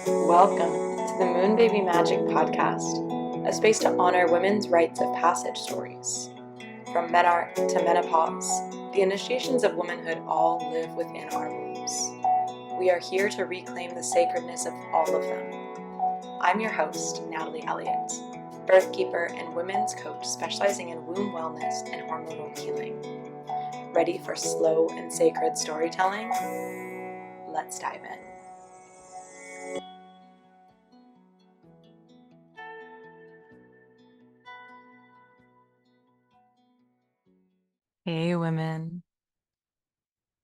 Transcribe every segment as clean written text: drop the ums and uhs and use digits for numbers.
Welcome to the Moon Baby Magic Podcast, a space to honor women's rites of passage stories. From menarche to menopause, the initiations of womanhood all live within our wombs. We are here to reclaim the sacredness of all of them. I'm your host, Natalie Elliott, birth keeper and women's coach specializing in womb wellness and hormonal healing. Ready for slow and sacred storytelling? Let's dive in. Hey, women.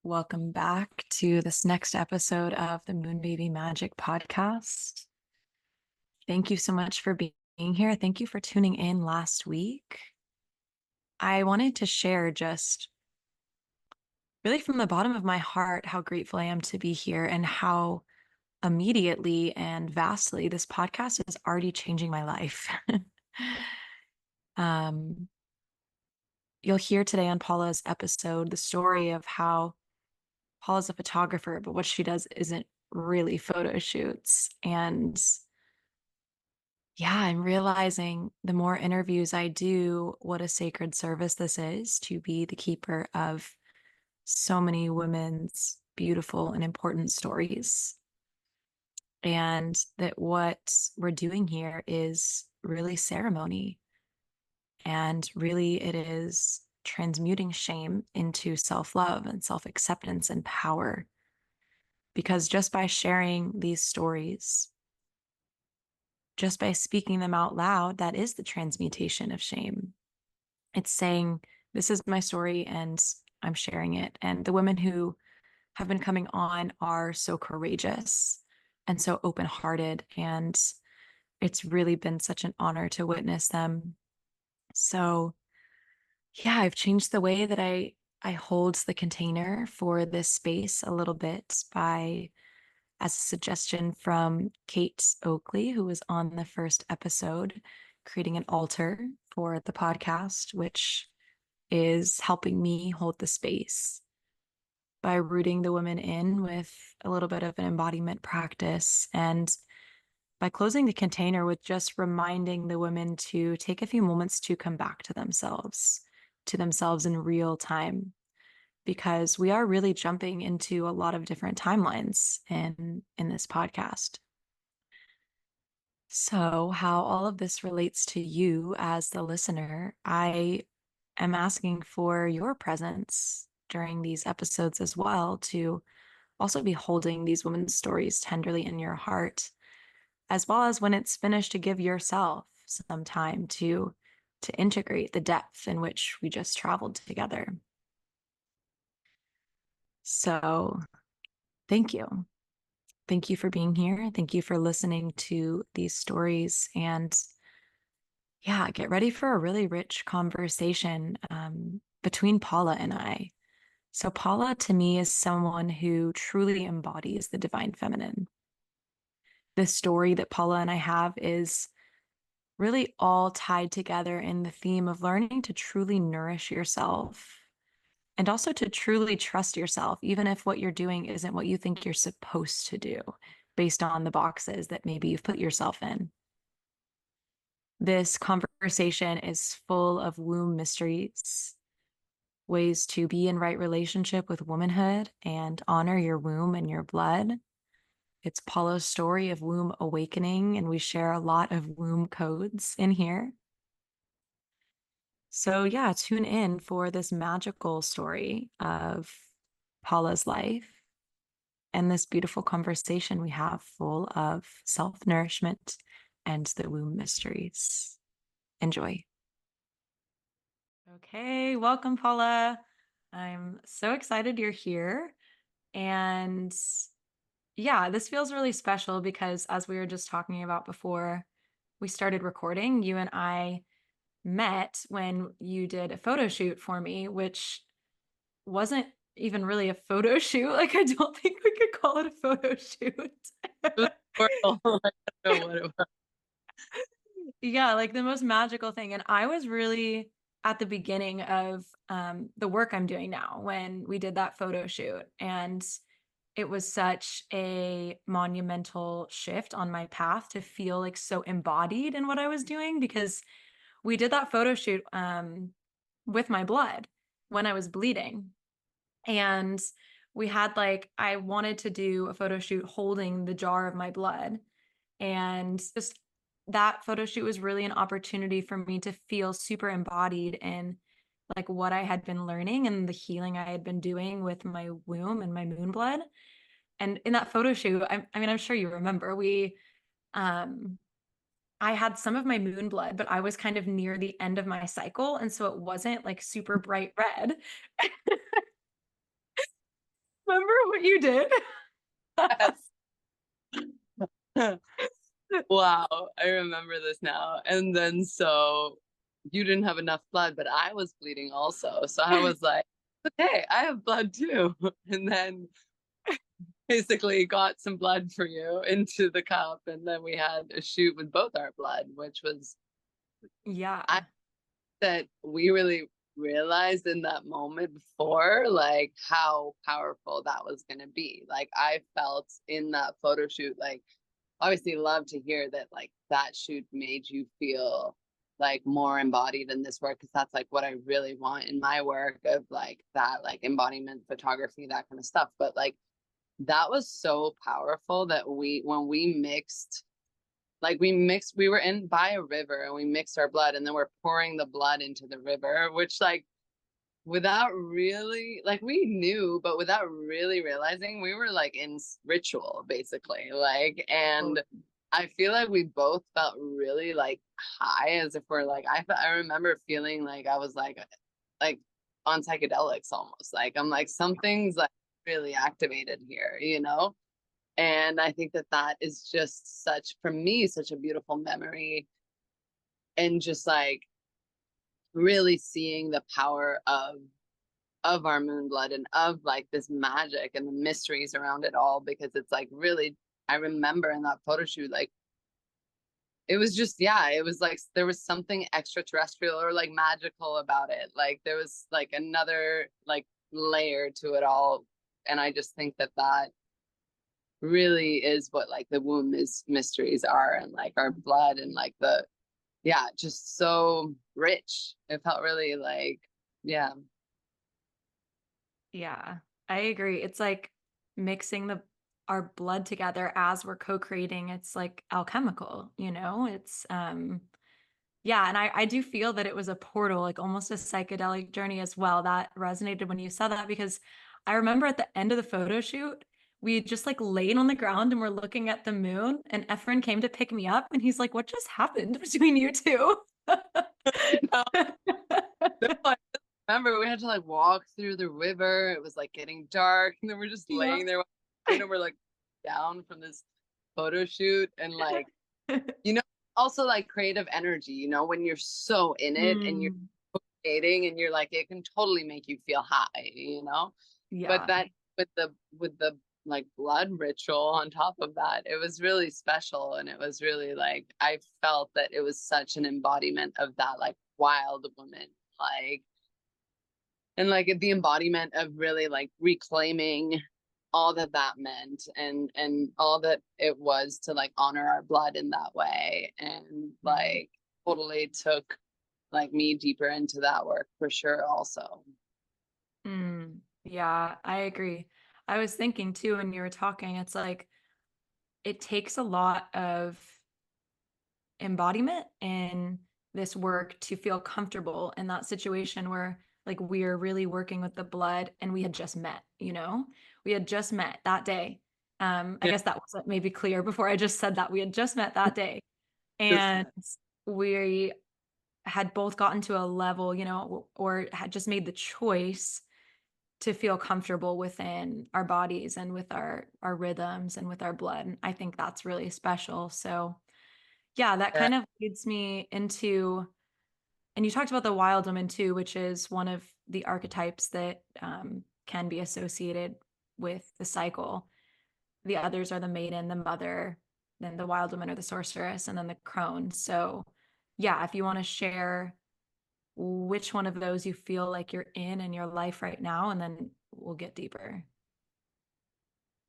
Welcome back to this next episode of the Moon Baby Magic Podcast. Thank you so much for being here. Thank you for tuning in last week. I wanted to share just really from the bottom of my heart how grateful I am to be here and how immediately and vastly this podcast is already changing my life. You'll hear today on Paula's episode the story of how Paula's a photographer, but what she does isn't really photo shoots. And yeah, I'm realizing the more interviews I do, what a sacred service this is to be the keeper of so many women's beautiful and important stories. And that what we're doing here is really ceremony. And really, it is transmuting shame into self-love and self-acceptance and power. Because just by sharing these stories, just by speaking them out loud, that is the transmutation of shame. It's saying, this is my story and I'm sharing it. And the women who have been coming on are so courageous and so open-hearted. And it's really been such an honor to witness them. So yeah, I've changed the way that I hold the container for this space a little bit by, as a suggestion from Kate Oakley, who was on the first episode, creating an altar for the podcast, which is helping me hold the space by rooting the women in with a little bit of an embodiment practice, and by closing the container with just reminding the women to take a few moments to come back to themselves in real time, because we are really jumping into a lot of different timelines in this podcast. So, how all of this relates to you as the listener, I am asking for your presence during these episodes as well, to also be holding these women's stories tenderly in your heart, as well as when it's finished, to give yourself some time to integrate the depth in which we just traveled together. So thank you. Thank you for being here. Thank you for listening to these stories. And yeah, get ready for a really rich conversation between Paula and I. So Paula, to me, is someone who truly embodies the divine feminine. The story that Paula and I have is really all tied together in the theme of learning to truly nourish yourself and also to truly trust yourself, even if what you're doing isn't what you think you're supposed to do based on the boxes that maybe you've put yourself in. This conversation is full of womb mysteries, ways to be in right relationship with womanhood and honor your womb and your blood. It's Paula's story of womb awakening, and we share a lot of womb codes in here. So yeah, tune in for this magical story of Paula's life and this beautiful conversation we have full of self-nourishment and the womb mysteries. Enjoy. Okay, welcome, Paula. I'm so excited you're here. And yeah, this feels really special because, as we were just talking about before we started recording, you and I met when you did a photo shoot for me, which wasn't even really a photo shoot. Like, I don't think we could call it a photo shoot. It was horrible. I don't know what it was. Yeah, like the most magical thing. And I was really at the beginning of the work I'm doing now when we did that photo shoot. And it was such a monumental shift on my path to feel like so embodied in what I was doing, because we did that photo shoot with my blood when I was bleeding. And we had like, I wanted to do a photo shoot holding the jar of my blood. And just that photo shoot was really an opportunity for me to feel super embodied in like what I had been learning and the healing I had been doing with my womb and my moon blood. And in that photo shoot, I mean, I'm sure you remember, um, I had some of my moon blood, but I was kind of near the end of my cycle. And so it wasn't like super bright red. Remember what you did? Yes. Wow, I remember this now. And then so you didn't have enough blood, but I was bleeding also. So I was like, okay, I have blood too. And then basically got some blood for you into the cup. And then we had a shoot with both our blood, which was I Yeah. that we really realized in that moment before, like how powerful that was going to be. Like I felt in that photo shoot, like obviously love to hear that like that shoot made you feel like more embodied in this work, because that's like what I really want in my work of like that like embodiment photography, that kind of stuff. But like that was so powerful that we when we mixed, we were in by a river and we mixed our blood, and then we're pouring the blood into the river, which like without really like we knew, but without really realizing, we were like in ritual basically, like. Oh, And I feel like we both felt really like high, as if we're like I remember feeling like I was like on psychedelics almost, like I'm like something's like really activated here, you know. And I think that that is just such, for me, such a beautiful memory, and just like really seeing the power of our moon blood and of like this magic and the mysteries around it all, because it's like really, I remember in that photo shoot, like it was just, yeah, it was like there was something extraterrestrial or like magical about it. Like there was like another like layer to it all. And I just think that that really is what like the womb is mysteries are, and like our blood, and like the, yeah, just so rich. It felt really like, yeah. yeah. I agree. It's like mixing our blood together as we're co-creating. It's like alchemical, you know? It's yeah, and I do feel that it was a portal, like almost a psychedelic journey as well. That resonated when you said that, because I remember at the end of the photo shoot, we just like laid on the ground and we're looking at the moon, and Efren came to pick me up and he's like, "What just happened between you two?" No, no, I remember we had to like walk through the river. It was like getting dark, and then we're just Yeah. laying there, and we're like down from this photo shoot, and like, you know, also like creative energy, you know, when you're so in it and you're Mm, dating and you're like, it can totally make you feel high, you know. But yeah. that with the like blood ritual on top of that, it was really special. And it was really like I felt that it was such an embodiment of that like wild woman, like, and like the embodiment of really like reclaiming all that that meant, and all that it was to like honor our blood in that way. And Mm. like totally took like me deeper into that work for sure also. Yeah, I agree. I was thinking too when you were talking, it's like it takes a lot of embodiment in this work to feel comfortable in that situation where like we're really working with the blood and we had just met, you know? We had just met that day. I Yeah, guess that wasn't maybe clear before I just said that we had just met that day. just And we had both gotten to a level, you know, or had just made the choice to feel comfortable within our bodies and with our rhythms and with our blood. And I think that's really special. So yeah, that yeah, kind of leads me into, and you talked about the wild woman too, which is one of the archetypes that can be associated with the cycle. The others are the maiden, the mother, then the wild woman or the sorceress, and then the crone. So yeah, if you want to share which one of those you feel like you're in your life right now, and then we'll get deeper.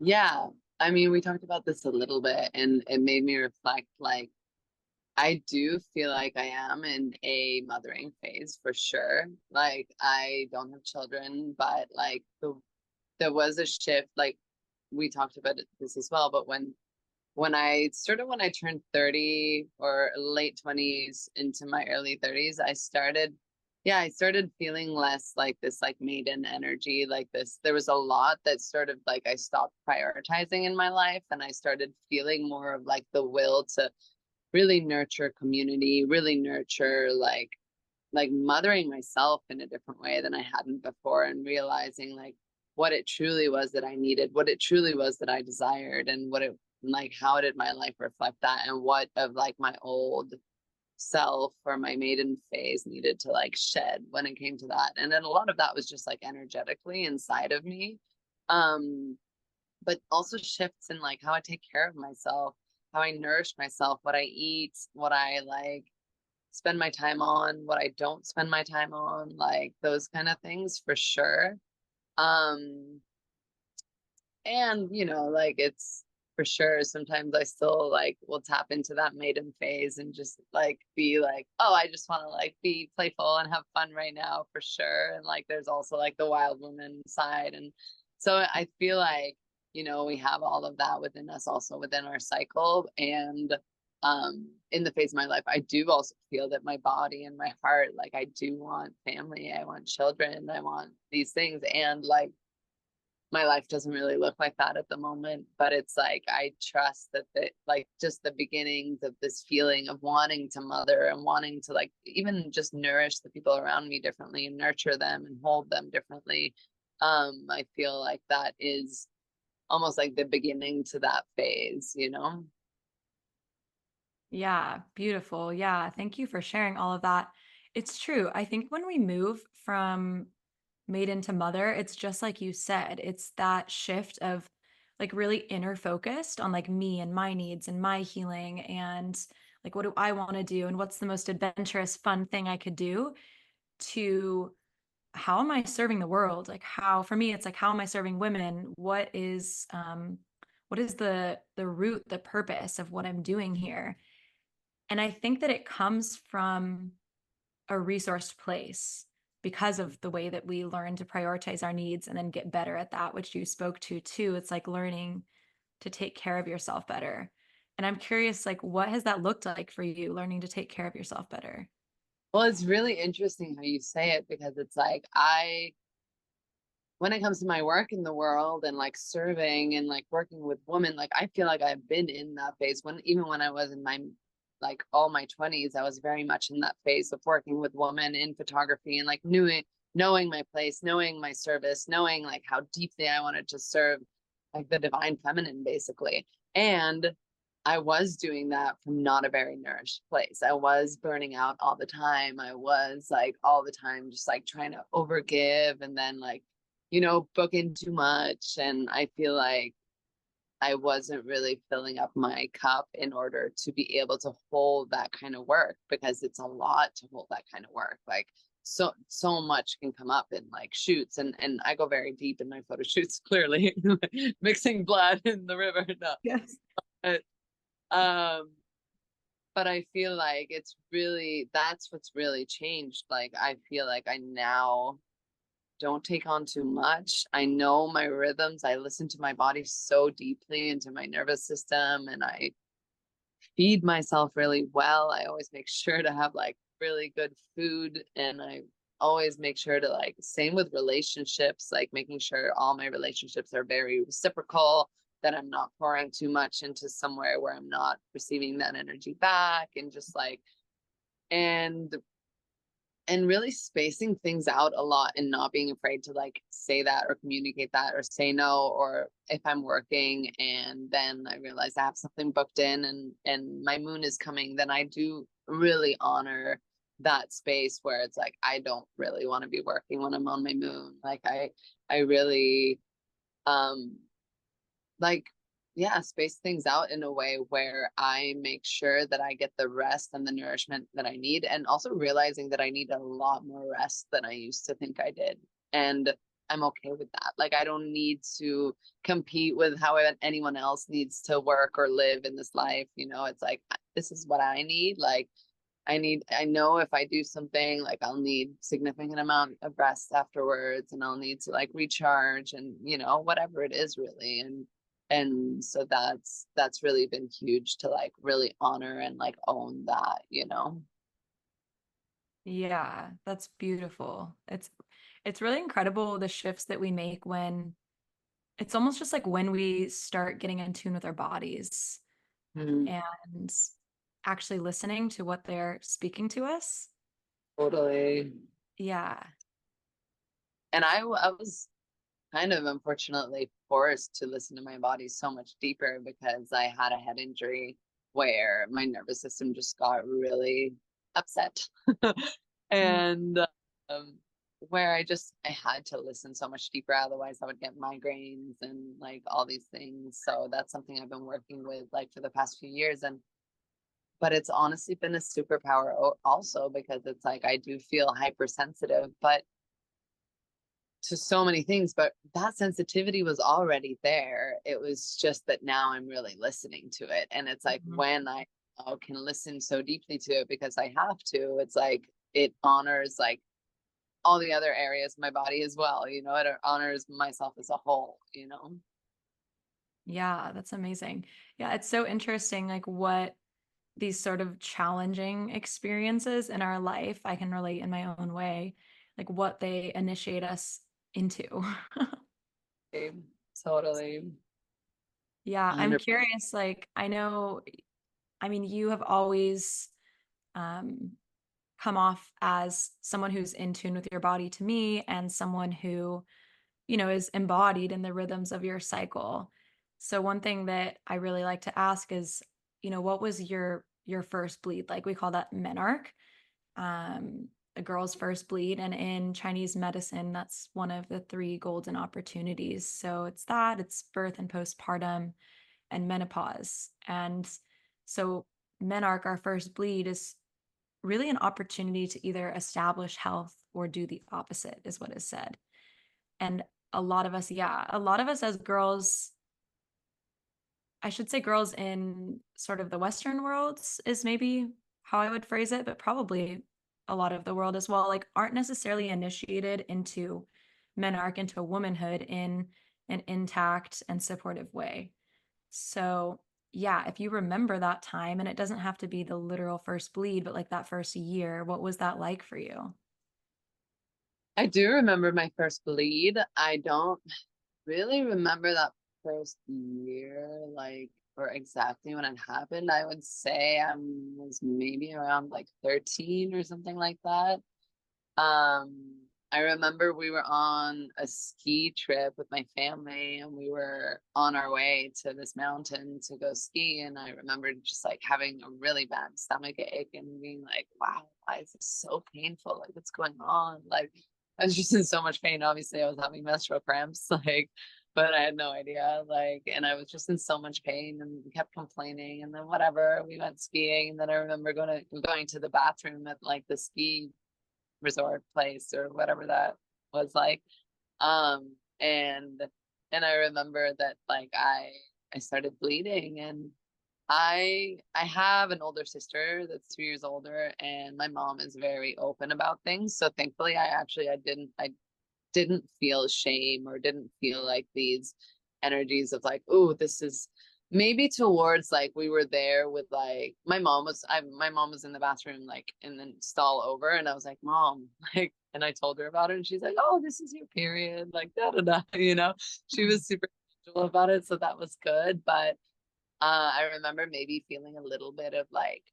Yeah. I mean, we talked about this a little bit and it made me reflect like I do feel like I am in a mothering phase for sure. Like I don't have children, but like there was a shift. Like we talked about this as well, but when I turned 30 or late 20s into my early 30s, I started feeling less like this like maiden energy, like this. There was a lot that sort of like I stopped prioritizing in my life, and I started feeling more of like the will to really nurture community, really nurture like mothering myself in a different way than I hadn't before, and realizing like what it truly was that I needed, what it truly was that I desired, and what it like how did my life reflect that, and what of like my old self or my maiden phase needed to like shed when it came to that. And then a lot of that was just like energetically inside of me. Um, but also shifts in like how I take care of myself, how I nourish myself, what I eat, what I like spend my time on, what I don't spend my time on, like those kind of things for sure. Um, and like it's for sure sometimes I still like will tap into that maiden phase and just like be like, oh, I just want to like be playful and have fun right now for sure. And like there's also like the wild woman side. And so I feel like, we have all of that within us also within our cycle. And in the phase of my life, I do also feel that my body and my heart, like I do want family, I want children, I want these things. And like my life doesn't really look like that at the moment, but it's like I trust that like just the beginnings of this feeling of wanting to mother and wanting to like even just nourish the people around me differently and nurture them and hold them differently. I feel like that is almost like the beginning to that phase. Yeah, beautiful. Yeah, thank you for sharing all of that. It's true. I think when we move from maiden to mother, it's just like you said, it's that shift of like really inner focused on like me and my needs and my healing and like what do I want to do and what's the most adventurous, fun thing I could do, to how am I serving the world? Like how, for me, it's like how am I serving women? What is the root, the purpose of what I'm doing here? And I think that it comes from a resourced place because of the way that we learn to prioritize our needs and then get better at that, which you spoke to too. It's like learning to take care of yourself better. And I'm curious, like, what has that looked like for you, learning to take care of yourself better? Well, it's really interesting how you say it because it's like when it comes to my work in the world and like serving and like working with women, like I feel like I've been in that phase even when I was in my like all my 20s, I was very much in that phase of working with women in photography and like knowing my place, knowing my service, knowing like how deeply I wanted to serve like the divine feminine basically. And I was doing that from not a very nourished place. I was burning out all the time. I was like all the time just like trying to overgive and then like book in too much. And I feel like I wasn't really filling up my cup in order to be able to hold that kind of work because it's a lot to hold that kind of work. Like so much can come up in like shoots and I go very deep in my photo shoots, clearly mixing blood in the river. No. Yes. But, um but I feel like that's what's really changed. Like I feel like I now don't take on too much. I know my rhythms. I listen to my body so deeply into my nervous system and I feed myself really well. I always make sure to have like really good food and I always make sure to like same with relationships, like making sure all my relationships are very reciprocal, that I'm not pouring too much into somewhere where I'm not receiving that energy back and just like and really spacing things out a lot and not being afraid to like say that or communicate that or say no. Or if I'm working and then I realize I have something booked in and my moon is coming, then I do really honor that space where it's like I don't really want to be working when I'm on my moon. Like I really um like yeah, space things out in a way where I make sure that I get the rest and the nourishment that I need, and also realizing that I need a lot more rest than I used to think I did. And I'm okay with that. Like, I don't need to compete with how anyone else needs to work or live in this life. You know, it's like, this is what I need. Like, I know if I do something, like I'll need significant amount of rest afterwards, and I'll need to like recharge and, you know, whatever it is really. And so that's really been huge to like really honor and like own that, you know. Yeah, that's beautiful. It's really incredible the shifts that we make when it's almost just like when we start getting in tune with our bodies Mhm. and actually listening to what they're speaking to us. Totally. Yeah. And I was kind of unfortunately forced to listen to my body so much deeper because I had a head injury where my nervous system just got really upset. Mm. And where I had to listen so much deeper, otherwise I would get migraines and like all these things. So that's something I've been working with like for the past few years. And but it's honestly been a superpower also, because it's like I do feel hypersensitive, but to so many things, but that sensitivity was already there. It was just that now I'm really listening to it. And it's like Mhm. when I can listen so deeply to it because I have to, it's like it honors like all the other areas of my body as well. You know, it honors myself as a whole, you know. Yeah, that's amazing. Yeah, it's so interesting, like what these sort of challenging experiences in our life, I can relate in my own way, like what they initiate us into. Totally. Yeah, I'm 100%. curious, like I know, I mean, you have always um come off as someone who's in tune with your body to me and someone who, is embodied in the rhythms of your cycle. So one thing that I really like to ask is, what was your first bleed? Like we call that menarche, a girl's first bleed. And in Chinese medicine, that's one of the three golden opportunities. So it's birth and postpartum and menopause. And so menarche, our first bleed, is really an opportunity to either establish health or do the opposite, is what is said. And a lot of us as girls, I should say girls in sort of the Western worlds is maybe how I would phrase it, but probably a lot of the world as well, like aren't necessarily initiated into menarche, into womanhood in an intact and supportive way. So, yeah, if you remember that time, and it doesn't have to be the literal first bleed, but like that first year, what was that like for you? I do remember my first bleed. I don't really remember that first year, like, or exactly when it happened. I would say I was maybe around like 13 or something like that. I remember we were on a ski trip with my family and we were on our way to this mountain to go ski. And I remember just like having a really bad stomach ache and being like, wow, why is this so painful? Like, what's going on? Like, I was just in so much pain. Obviously, I was having menstrual cramps, like, but I had no idea. Like, and I was just in so much pain and kept complaining. And then whatever, we went skiing. And then I remember going to the bathroom at like the ski resort place or whatever that was like. And I remember that like I started bleeding, and I have an older sister that's 2 years older, and my mom is very open about things. So thankfully I didn't feel shame or didn't feel like these energies of like, oh, this is maybe towards like we were there with like my mom was in the bathroom like in the stall over, and I was like, Mom, like, and I told her about it, and she's like, oh, this is your period, like da da da, you know. She was super casual about it, so that was good. But I remember maybe feeling a little bit of like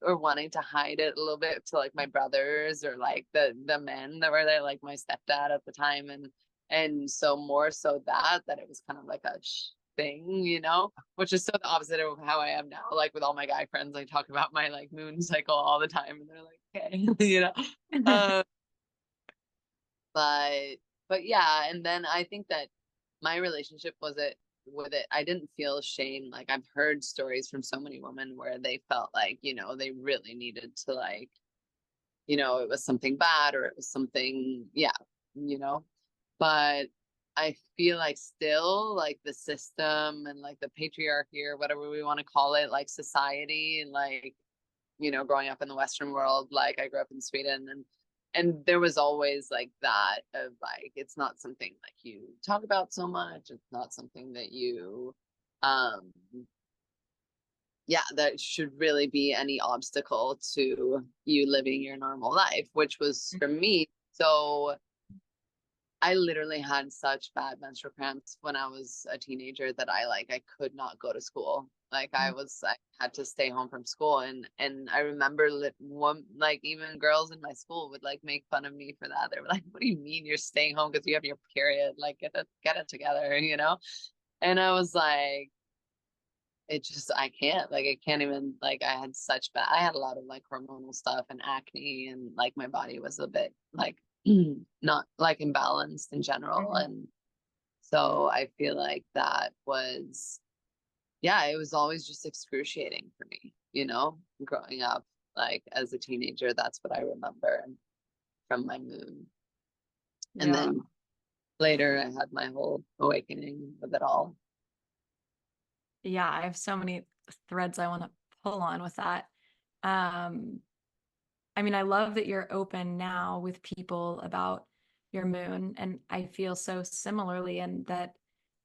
or wanting to hide it a little bit to like my brothers or like the men that were there, like my stepdad at the time, and so more so that it was kind of like a thing, you know, which is so the opposite of how I am now. Like with all my guy friends, I talk about my like moon cycle all the time, and they're like, okay, you know. Uh, but but yeah, and then I think that my relationship was it with it. I didn't feel shame. Like I've heard stories from so many women where they felt like, you know, they really needed to like, you know, it was something bad or it was something, yeah, you know. but I feel like still like the system and like the patriarchy or whatever we want to call it, like society and like, growing up in the Western world, like I grew up in Sweden and there was always like that of like it's not something like you talk about so much. It's not something that you um yeah, that should really be any obstacle to you living your normal life, which was for me. So I literally had such bad menstrual cramps when I was a teenager that I could not go to school. Like I had to stay home from school and I remember like even girls in my school would like make fun of me for that. They were like, "What do you mean you're staying home because you have your period? Like get it together, you know?" And I was like, it just I can't even like I had a lot of like hormonal stuff and acne and like my body was a bit like not like imbalanced in general. Mhm. And so I feel like that was, yeah, it was always just excruciating for me, growing up like as a teenager. That's what I remember from my moon. And Yeah. then later I had my whole awakening with it all. Yeah, I have so many threads I want to pull on with that. Um, I mean, I love that you're open now with people about your moon, and I feel so similarly in that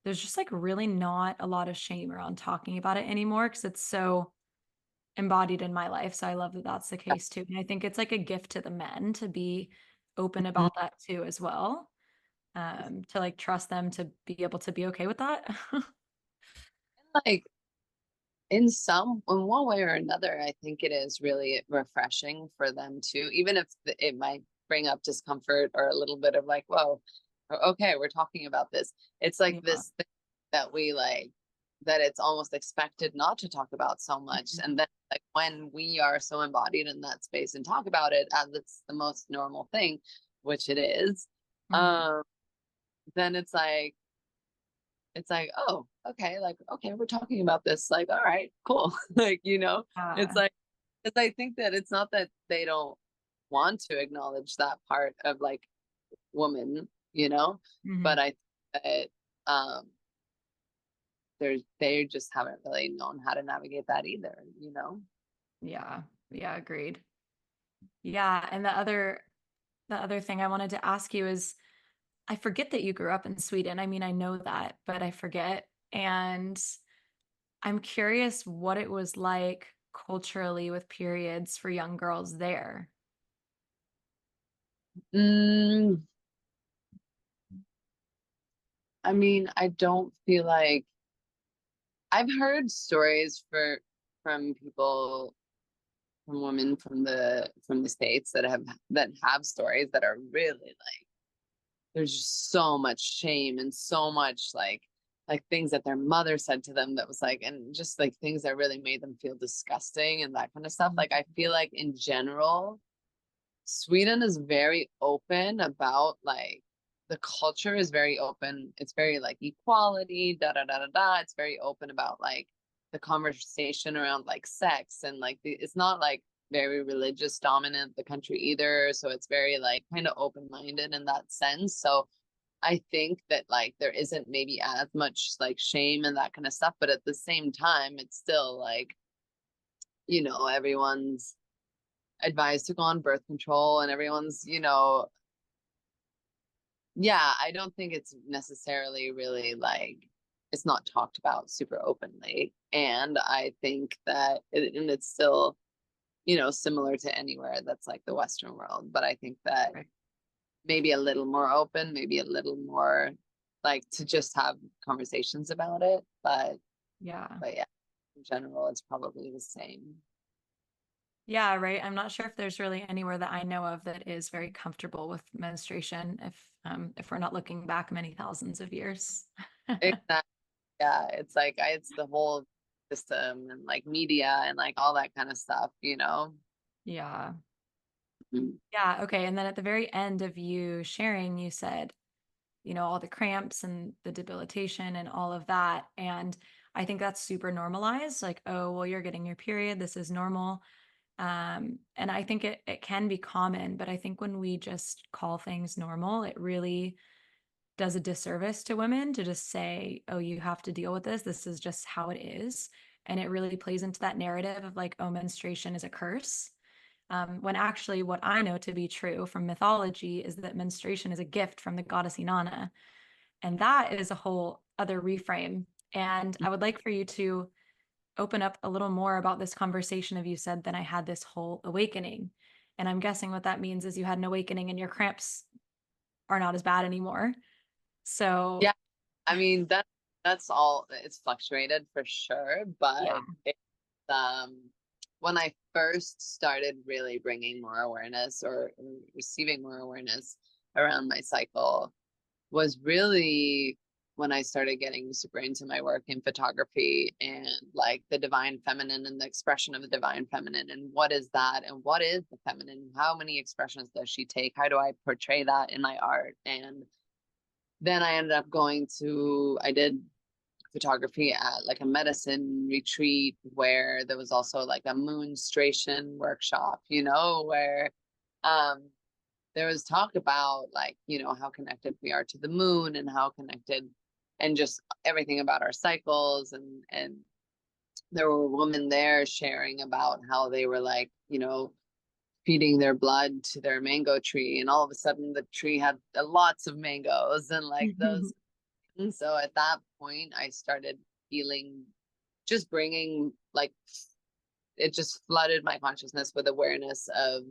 there's just like really not a lot of shame around talking about it anymore because it's so embodied in my life. So I love that that's the case too. And I think it's like a gift to the men to be open Mhm. about that too as well. To like trust them to be able to be okay with that. Like in one way or another, I think it is really refreshing for them too, even if it might bring up discomfort or a little bit of like, whoa, okay, we're talking about this. It's like Yeah. this thing that we like, that it's almost expected not to talk about so much. Mhm. And then like when we are so embodied in that space and talk about it as it's the most normal thing, which it is, Mhm. um, then it's like, oh, okay, like, okay, we're talking about this. Like, all right, cool. Like, it's Yeah. like, because I think that it's not that they don't want to acknowledge that part of like woman, but Mhm. I think that they just haven't really known how to navigate that either. Yeah. Yeah, agreed. Yeah, and the other thing I wanted to ask you is I forget that you grew up in Sweden. I mean, I know that, but I forget. And I'm curious what it was like culturally with periods for young girls there. Mm, I mean, I don't feel like I've heard stories from people from women from the States that have stories that are really like there's just so much shame and so much like things that their mother said to them that was like and just like things that really made them feel disgusting and that kind of stuff. Like I feel like in general Sweden is very open about like the culture is very open. It's very like equality, da da da da da. It's very open about like the conversation around like sex and like it's not like very religious dominant the country either. So it's very like kind of open-minded in that sense. So I think that like there isn't maybe as much like shame and that kind of stuff, but at the same time, it's still like, everyone's advised to go on birth control and everyone's. Yeah, I don't think it's necessarily really like it's not talked about super openly. And I think and it's still, similar to anywhere that's like the Western world. But I think that Right. maybe a little more open, maybe a little more like to just have conversations about it. Yeah. But yeah, in general, it's probably the same. Yeah, right. I'm not sure if there's really anywhere that I know of that is very comfortable with menstruation if we're not looking back many thousands of years. Exactly. Yeah, it's like it's the whole system and like media and like all that kind of stuff. Yeah. Mhm. Yeah, okay. And then at the very end of you sharing, you said, all the cramps and the debilitation and all of that. And I think that's super normalized. Like, oh, well, you're getting your period. This is normal. And I think it can be common, but I think when we just call things normal, it really does a disservice to women to just say, oh, you have to deal with this. This is just how it is. And it really plays into that narrative of like, oh, menstruation is a curse. When actually, what I know to be true from mythology is that menstruation is a gift from the goddess Inanna. And that is a whole other reframe. And I would like for you to open up a little more about this conversation of you said, then I had this whole awakening. And I'm guessing what that means is you had an awakening and your cramps are not as bad anymore. Yeah, So, I mean that's all. It's fluctuated for sure, yeah. but um when I first started really bringing more awareness or receiving more awareness around my cycle was really when I started getting super into my work in photography and like the divine feminine and the expression of the divine feminine and what is that and what is the feminine? How many expressions does she take? How do I portray that in my art? And then I ended up I did photography at like a medicine retreat where there was also like a moonstration workshop, where um there was talk about like, how connected we are to the moon and how connected and just everything about our cycles and there were women there sharing about how they were like, feeding their blood to their mango tree and all of a sudden the tree had lots of mangoes and like those. And so at that point I started feeling just bringing like it just flooded my consciousness with awareness of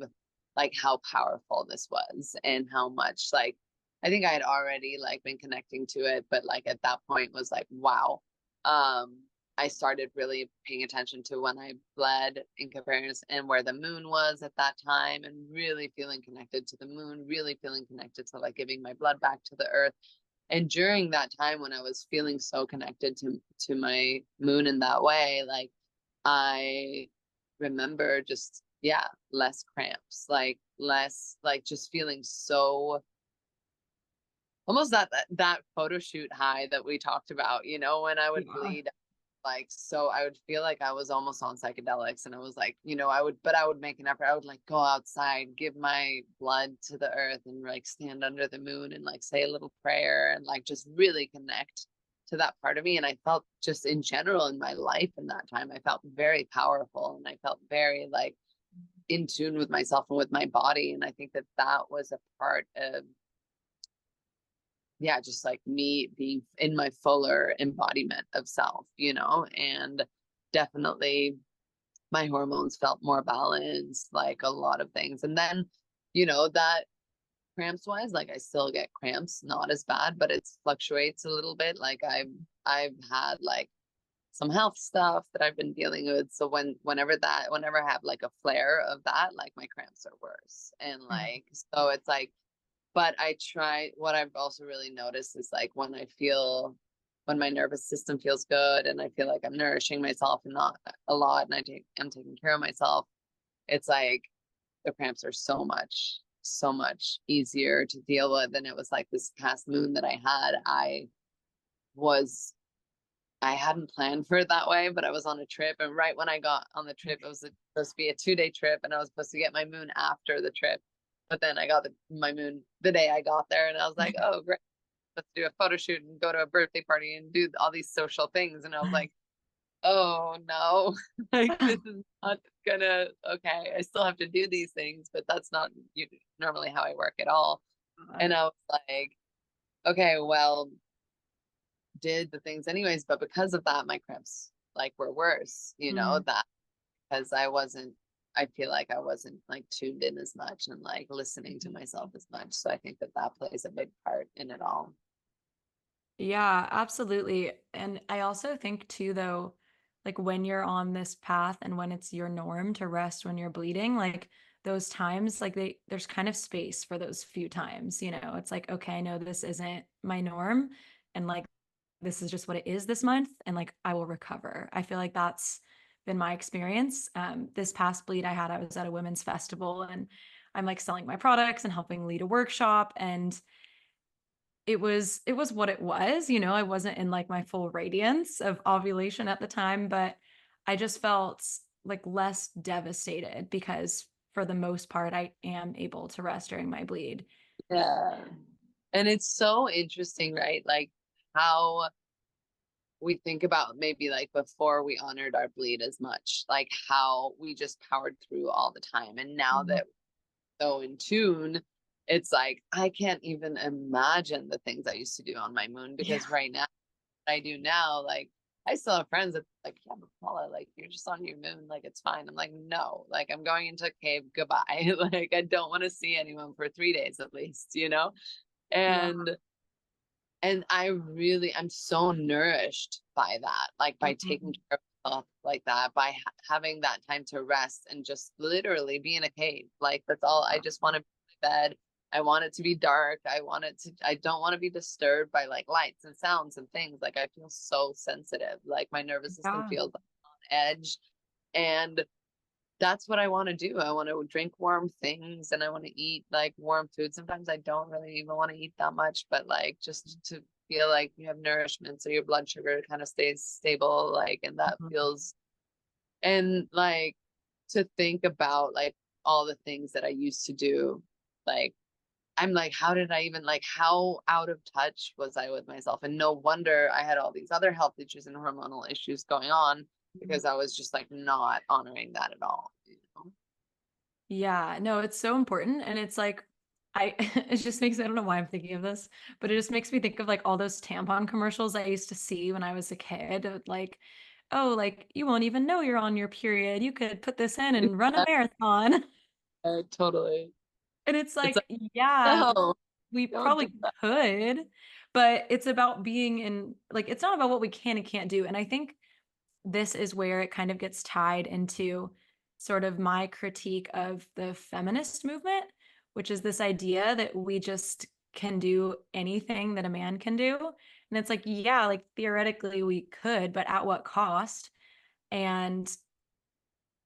like how powerful this was and how much like I think I had already like been connecting to it, but like at that point was like, wow. I started really paying attention to when I bled in comparison and where the moon was at that time and really feeling connected to the moon, really feeling connected to like giving my blood back to the earth. And during that time when I was feeling so connected to my moon in that way, like I remember just, yeah, less cramps, like less, like just feeling so almost that photo shoot high that we talked about, when I would Yeah. bleed, like, so I would feel like I was almost on psychedelics and I was like, I would make an effort. I would like go outside, give my blood to the earth and like stand under the moon and like say a little prayer and like just really connect to that part of me. And I felt just in general in my life in that time, I felt very powerful and I felt very like in tune with myself and with my body. And I think that that was a part of, yeah, just like me being in my fuller embodiment of self, and definitely my hormones felt more balanced, like a lot of things. And then, that cramps wise, like I still get cramps, not as bad, but it fluctuates a little bit. Like I've had like some health stuff that I've been dealing with. So whenever I have like a flare of that, like my cramps are worse. And like, so it's like, but what I've also really noticed is like when my nervous system feels good and I feel like I'm nourishing myself and not a lot and I'm taking care of myself, it's like the cramps are so much easier to deal with. And it was like this past moon that I had, was I hadn't planned for it that way, but I was on a trip. And right when I got on the trip, it was supposed to be a 2-day trip, and I was supposed to get my moon after the trip. But then I got my moon the day I got there, and I was like, oh, great. Let's do a photo shoot and go to a birthday party and do all these social things. And I was like, oh no, like this is not gonna, okay, I still have to do these things, but that's not normally how I work at all. And I was like, okay, well, did the things anyways, but because of that my cramps like were worse, Mm. that because I feel like I wasn't like tuned in as much and like listening to myself as much, so I think that that plays a big part in it all. Yeah, absolutely. And I also think too, though, like when you're on this path and when it's your norm to rest when you're bleeding, like those times, like there's kind of space for those few times, it's like, okay, I know this isn't my norm. And like, this is just what it is this month. And like, I will recover. I feel like that's been my experience. This past bleed I had, I was at a women's festival and I'm like selling my products and helping lead a workshop. And it was what it was, I wasn't in like my full radiance of ovulation at the time, but I just felt like less devastated because for the most part I am able to rest during my bleed. Yeah, And it's so interesting, right? Like how we think about maybe like before we honored our bleed as much, like how we just powered through all the time. And now Mhm. that we're so in tune, it's like I can't even imagine the things I used to do on my moon Yeah. because right now, what I do now, like I still have friends that like, yeah, but Paula, like you're just on your moon, like it's fine. I'm like, no, like I'm going into a cave, goodbye. Like I don't want to see anyone for 3 days at least, you know? Yeah. And I'm so nourished by that, like by taking Mhm. care of myself like that, by having that time to rest and just literally be in a cave. Like that's all. I just want to be in my bed. I want it to be dark. I don't want to be disturbed by like lights and sounds and things. Like I feel so sensitive. Like my nervous system Yeah. feels on edge. And that's what I want to do. I want to drink warm things and I want to eat like warm food. Sometimes I don't really even want to eat that much, but like just to feel like you have nourishment so your blood sugar kind of stays stable, like, and that Mhm. feels, and like to think about like all the things that I used to do, like I'm like, how did I even like how out of touch was I with myself? And no wonder I had all these other health issues and hormonal issues going on because I was just like not honoring that at all, you know? Yeah, no, it's so important. And it's like, it just makes, I don't know why I'm thinking of this, but it just makes me think of like all those tampon commercials I used to see when I was a kid. Like, oh, like you won't even know you're on your period. You could put this in and run a marathon. Totally. And it's It's like, like, yeah, no, we don't do probably that. could, but it's about being in, like, it's not about what we can and can't do. And I think this is where it kind of gets tied into sort of my critique of the feminist movement, which is this idea that we just can do anything that a man can do. And it's like, yeah, like theoretically we could, but at what cost? And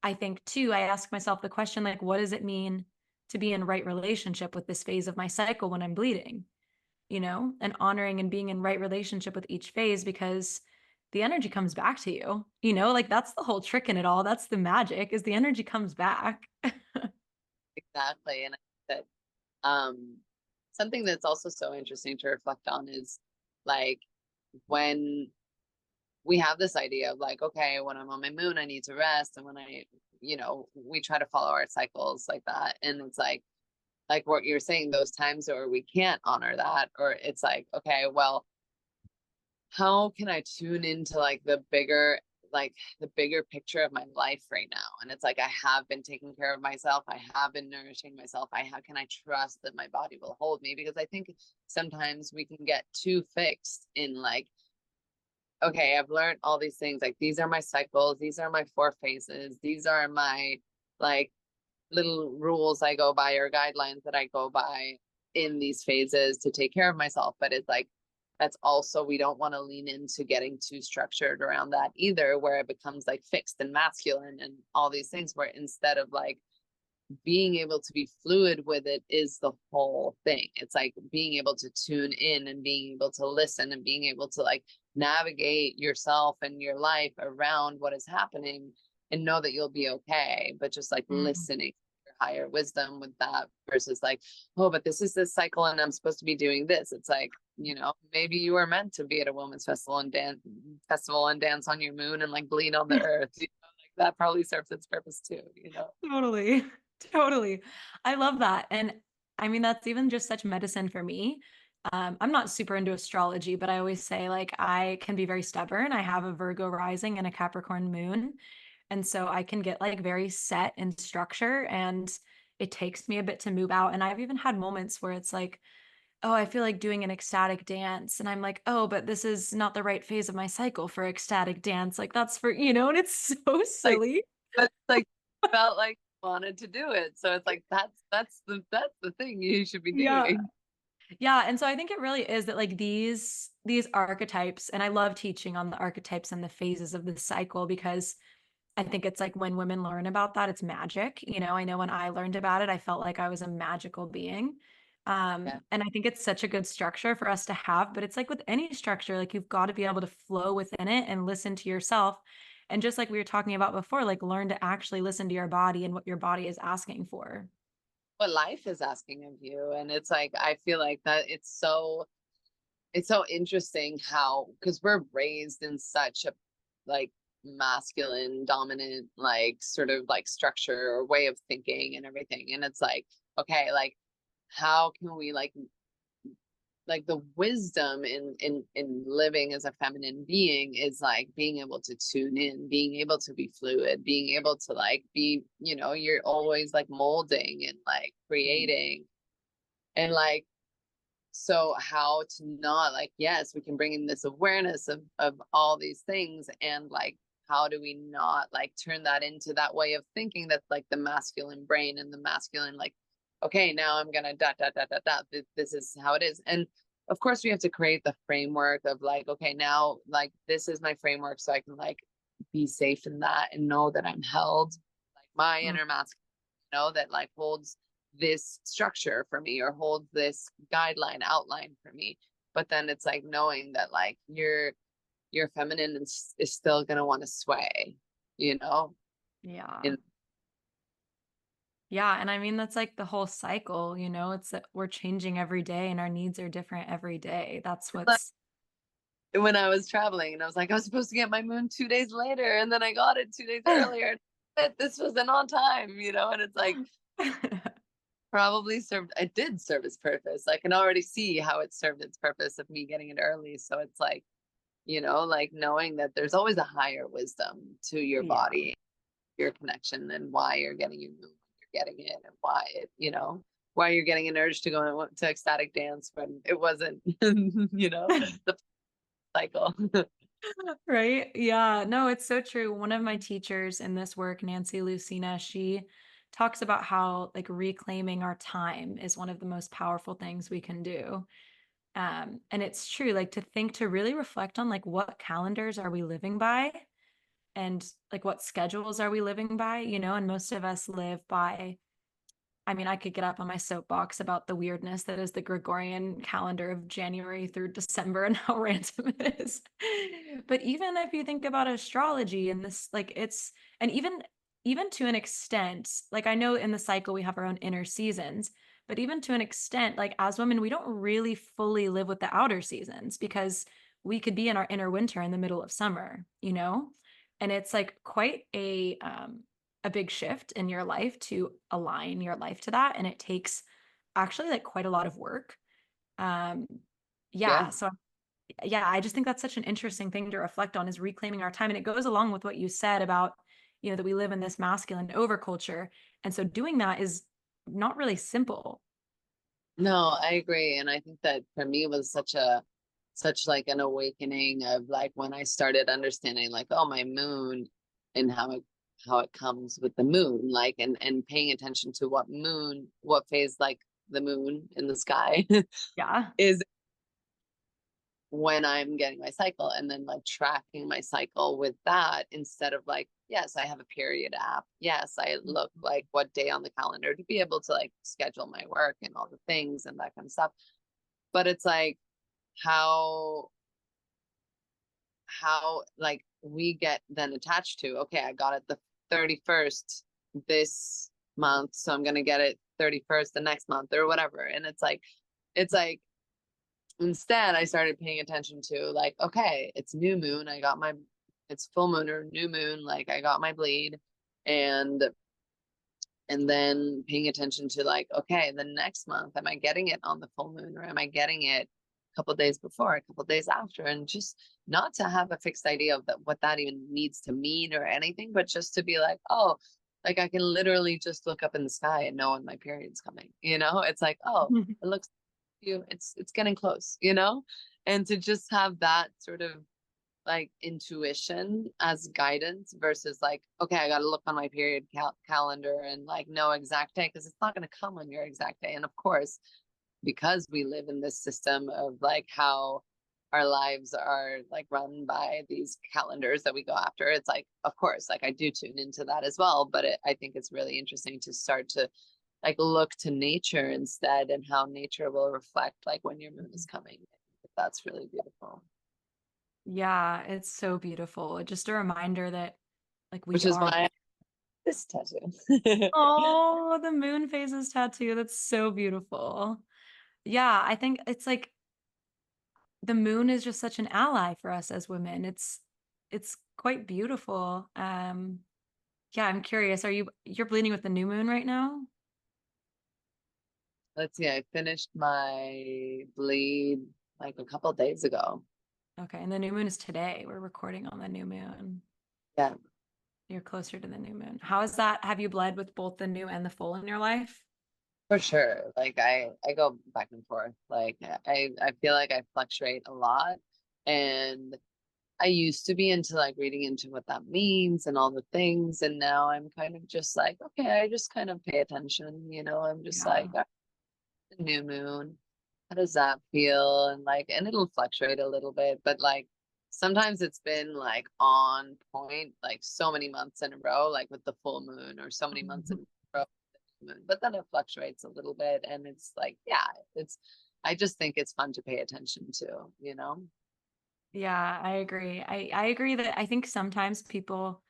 I think too, I ask myself the question, like, what does it mean to be in right relationship with this phase of my cycle when I'm bleeding? And honoring and being in right relationship with each phase because the energy comes back to you. Like that's the whole trick in it all. That's the magic is the energy comes back. Exactly. And I think that something that's also so interesting to reflect on is like when we have this idea of like, okay, when I'm on my moon, I need to rest. And when we try to follow our cycles like that. And it's like what you're saying, those times where we can't honor that, or it's like, okay, well, how can I tune into like the bigger picture of my life right now? And it's like I have been taking care of myself. I have been nourishing myself. How can I trust that my body will hold me? Because I think sometimes we can get too fixed in like, okay, I've learned all these things. Like these are my cycles, these are my 4 phases, these are my like little rules I go by or guidelines that I go by in these phases to take care of myself. But it's like, that's also, we don't want to lean into getting too structured around that either, where it becomes like fixed and masculine and all these things, where instead of like being able to be fluid with it is the whole thing. It's like being able to tune in and being able to listen and being able to like navigate yourself and your life around what is happening and know that you'll be okay, but just like Mm. listening to your higher wisdom with that versus like, oh, but this is this cycle and I'm supposed to be doing this. It's like, maybe you were meant to be at a women's festival and dance on your moon and like bleed on the earth. Like that probably serves its purpose too. Totally. Totally. I love that. And I mean, that's even just such medicine for me. I'm not super into astrology, but I always say like I can be very stubborn. I have a Virgo rising and a Capricorn moon. And so I can get like very set in structure and it takes me a bit to move out. And I've even had moments where it's like, oh, I feel like doing an ecstatic dance. And I'm like, oh, but this is not the right phase of my cycle for ecstatic dance. Like that's and it's so Like silly. but like felt like wanted to do it. So it's like that's the thing you should be Yeah. doing. Yeah, and so I think it really is that like these archetypes, and I love teaching on the archetypes and the phases of the cycle because I think it's like when women learn about that, it's magic. I know when I learned about it, I felt like I was a magical being. Yeah. And I think it's such a good structure for us to have, but it's like with any structure, like you've got to be able to flow within it and listen to yourself. And just like we were talking about before, like learn to actually listen to your body and what your body is asking for. what life is asking of you. And it's like, I feel like that it's so interesting how, because we're raised in such a like masculine dominant like sort of like structure or way of thinking and everything. And it's like, okay, like how can we like the wisdom in living as a feminine being is like being able to tune in, being able to be fluid, being able to like be, you know, you're always like molding and like creating and like, so how to not like, yes, we can bring in this awareness of all these things, and like how do we not like turn that into that way of thinking that's like the masculine brain and the masculine like, okay, now I'm gonna dot dot dot dot dot, this is how it is. And of course we have to create the framework of like, okay, now like this is my framework, so I can like be safe in that and know that I'm held like my Mm. inner masculine, you know, that like holds this structure for me or holds this guideline outline for me. But then it's like knowing that like your feminine is still going to want to sway, you know. Yeah. And Yeah. And I mean, that's like the whole cycle, you know, it's that we're changing every day and our needs are different every day. That's like what's, when I was traveling and I was like, I was supposed to get my moon 2 days later and then I got it 2 days earlier, but this wasn't on time, you know. And it's like probably served, it did serve its purpose. I can already see how it served its purpose of me getting it early. So it's like, you know, like knowing that there's always a higher wisdom to your yeah. body, your connection, and why you're getting your moon when you're getting it, and why it, you know, why you're getting an urge to go to ecstatic dance when it wasn't, you know, the cycle. Right? Yeah. No, it's so true. One of my teachers in this work, Nancy Lucina, she talks about how like reclaiming our time is one of the most powerful things we can do. And it's true, like to think to really reflect on like what calendars are we living by and like what schedules are we living by, you know, and most of us live by, I mean, I could get up on my soapbox about the weirdness that is the Gregorian calendar of January through December and how random it is. But even if you think about astrology and this, like it's, and even to an extent, like I know in the cycle we have our own inner seasons, but even to an extent, like as women, we don't really fully live with the outer seasons because we could be in our inner winter in the middle of summer, you know? And it's like quite a big shift in your life to align your life to that. And it takes actually like quite a lot of work. Um, Yeah. yeah. So yeah, I just think that's such an interesting thing to reflect on is reclaiming our time. And it goes along with what you said about, you know, that we live in this masculine overculture. And so doing that is not really simple. No, I agree. And I think that for me was such like an awakening of like when I started understanding like, oh, my moon and how it comes with the moon, like and paying attention to what moon, what phase like the moon in the sky Yeah. is when I'm getting my cycle, and then like tracking my cycle with that instead of like, yes, I have a period app. Yes, I look like what day on the calendar to be able to like schedule my work and all the things and that kind of stuff. But it's like how like we get then attached to, okay, I got it the 31st this month, so I'm gonna get it 31st the next month or whatever. And it's like instead I started paying attention to like, okay, it's new moon, I got my, it's full moon or new moon, like I got my bleed. And then paying attention to like, okay, the next month, am I getting it on the full moon or am I getting it a couple of days before, a couple of days after? And just not to have a fixed idea of that, what that even needs to mean or anything, but just to be like, oh, like I can literally just look up in the sky and know when my period's coming. You know, it's like, oh, it looks you, it's getting close, you know? And to just have that sort of like intuition as guidance versus like, okay, I got to look on my period calendar and like know exact day, because it's not going to come on your exact day. And of course, because we live in this system of like how our lives are like run by these calendars that we go after, it's like, of course, like I do tune into that as well. But I think it's really interesting to start to like look to nature instead, and how nature will reflect like when your moon is coming. That's really beautiful. Yeah, it's so beautiful. Just a reminder that like we Which is are. why this tattoo. Oh, the moon phases tattoo. That's so beautiful. Yeah, I think it's like the moon is just such an ally for us as women. It's quite beautiful. Yeah, I'm curious. You're bleeding with the new moon right now? Let's see, I finished my bleed like a couple days ago. Okay, and the new moon is today. We're recording on the new moon. Yeah, You're closer to the new moon. How is that? Have you bled with both the new and the full in your life? for sure. Like I go back and forth. Like I feel like I fluctuate a lot. And I used to be into like reading into what that means and all the things. And now I'm kind of just like, okay, I just kind of pay attention, I'm just Yeah. like, the new moon, how does that feel? And like, and it'll fluctuate a little bit, but like sometimes it's been like on point, like so many months in a row, like with the full moon, or so many months in a row with the moon. But then it fluctuates a little bit, and it's like, yeah, it's. I just think it's fun to pay attention to. Yeah, I agree. I agree that I think sometimes people,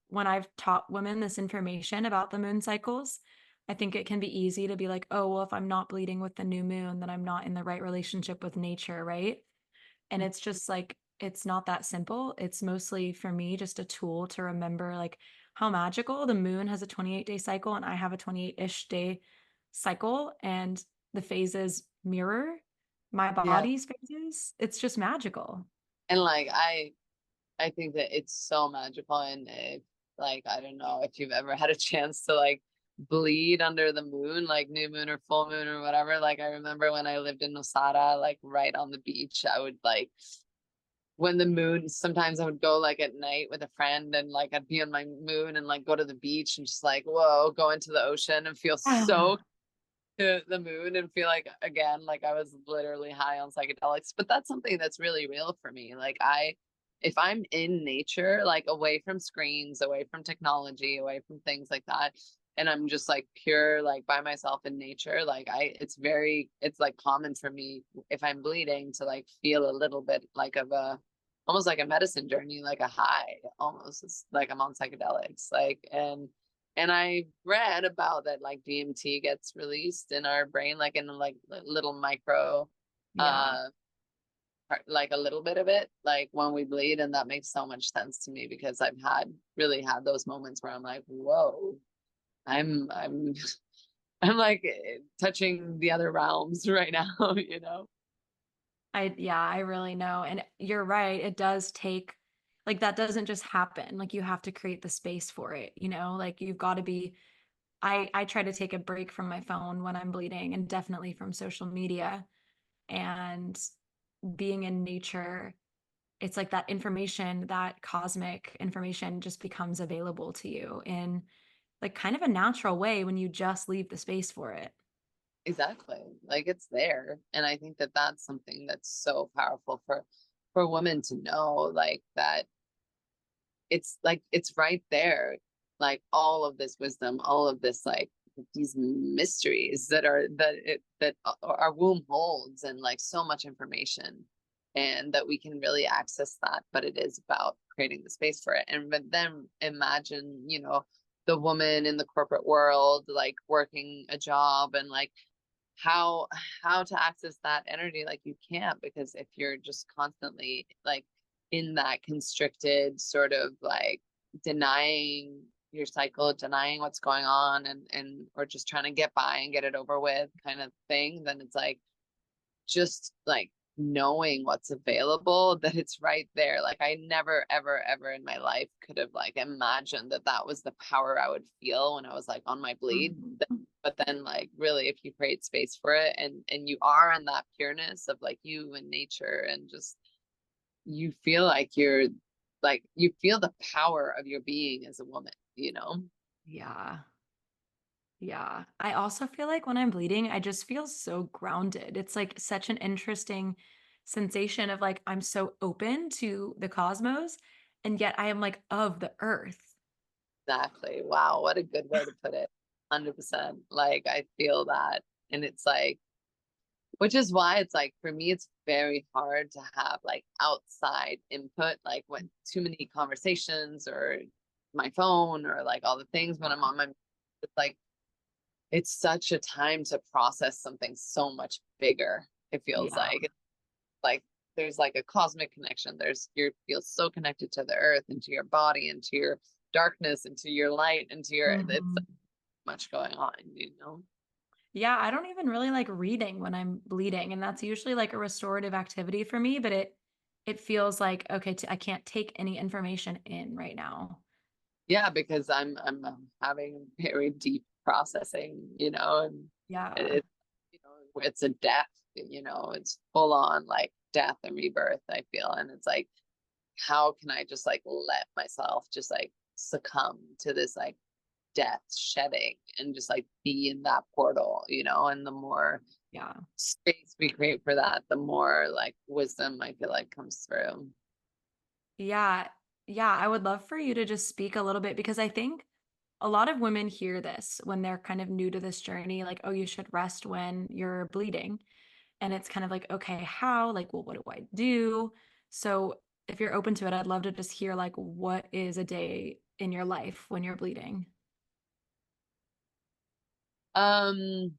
when I've taught women this information about the moon cycles, I think it can be easy to be like, oh, well, if I'm not bleeding with the new moon, then I'm not in the right relationship with nature, right? And it's just like, it's not that simple. It's mostly for me just a tool to remember like how magical the moon has a 28-day cycle and I have a 28-ish day cycle, and the phases mirror my Yeah. body's phases. It's just magical. And like I think that it's so magical. And if, like, I don't know if you've ever had a chance to like bleed under the moon, like new moon or full moon or whatever. Like I remember when I lived in Nosara, like right on the beach, I would like when the moon, sometimes I would go like at night with a friend, and like I'd be on my moon and like go to the beach and just like, whoa, go into the ocean and feel so to the moon and feel like again like I was literally high on psychedelics. But that's something that's really real for me. Like if I'm in nature, like away from screens, away from technology, away from things like that, and I'm just like pure like by myself in nature, like it's like common for me if I'm bleeding to like feel a little bit like of a almost like a medicine journey, like a high almost. It's like I'm on psychedelics, like. And I read about that like DMT gets released in our brain, like in like little micro, Yeah. uh, like a little bit of it, like when we bleed. And that makes so much sense to me because I've really had those moments where I'm like, whoa, I'm, I'm like touching the other realms right now. Yeah, I really know. And you're right. It does take, like, that doesn't just happen. Like, you have to create the space for it, like you've got to be, I try to take a break from my phone when I'm bleeding and definitely from social media, and being in nature. It's like that information, that cosmic information just becomes available to you in like kind of a natural way when you just leave the space for it. Exactly. Like it's there. And I think that that's something that's so powerful for women to know, like that it's like it's right there, like all of this wisdom, all of this like these mysteries that our womb holds, and like so much information, and that we can really access that. But it is about creating the space for it. And but then imagine, the woman in the corporate world, like working a job, and like how how to access that energy. Like you can't, because if you're just constantly like in that constricted sort of like denying your cycle, denying what's going on, and or just trying to get by and get it over with kind of thing, then it's like just like knowing what's available, that it's right there. Like I never ever ever in my life could have like imagined that that was the power I would feel when I was like on my bleed. Mhm. But then like really, if you create space for it, and you are in that pureness of like you and nature, and just you feel like you feel the power of your being as a woman. Yeah. Yeah. I also feel like when I'm bleeding, I just feel so grounded. It's like such an interesting sensation of like I'm so open to the cosmos, and yet I am like of the earth. Exactly. Wow, what a good way to put it. 100%. Like I feel that. And it's like, which is why it's like for me it's very hard to have like outside input, like when too many conversations or my phone or like all the things when I'm on my, it's like, it's such a time to process something so much bigger. It feels Yeah. like there's like a cosmic connection. You feel so connected to the earth and to your body and to your darkness and to your light and to your, it's Mhm. much going on, you know? Yeah, I don't even really like reading when I'm bleeding, and that's usually like a restorative activity for me, but it feels like okay, I can't take any information in right now. Yeah, because I'm having very deep processing, you know, and Yeah. it, you know, it's a death, you know, it's full on like death and rebirth, I feel. And it's like, how can I just like let myself just like succumb to this like death shedding and just like be in that portal, you know? And the more Yeah. space we create for that, the more like wisdom I feel like comes through. Yeah. Yeah, I would love for you to just speak a little bit because I think a lot of women hear this when they're kind of new to this journey, like, oh, you should rest when you're bleeding. And it's kind of like, okay, how? Like, well, what do I do? So if you're open to it, I'd love to just hear like what is a day in your life when you're bleeding? Um,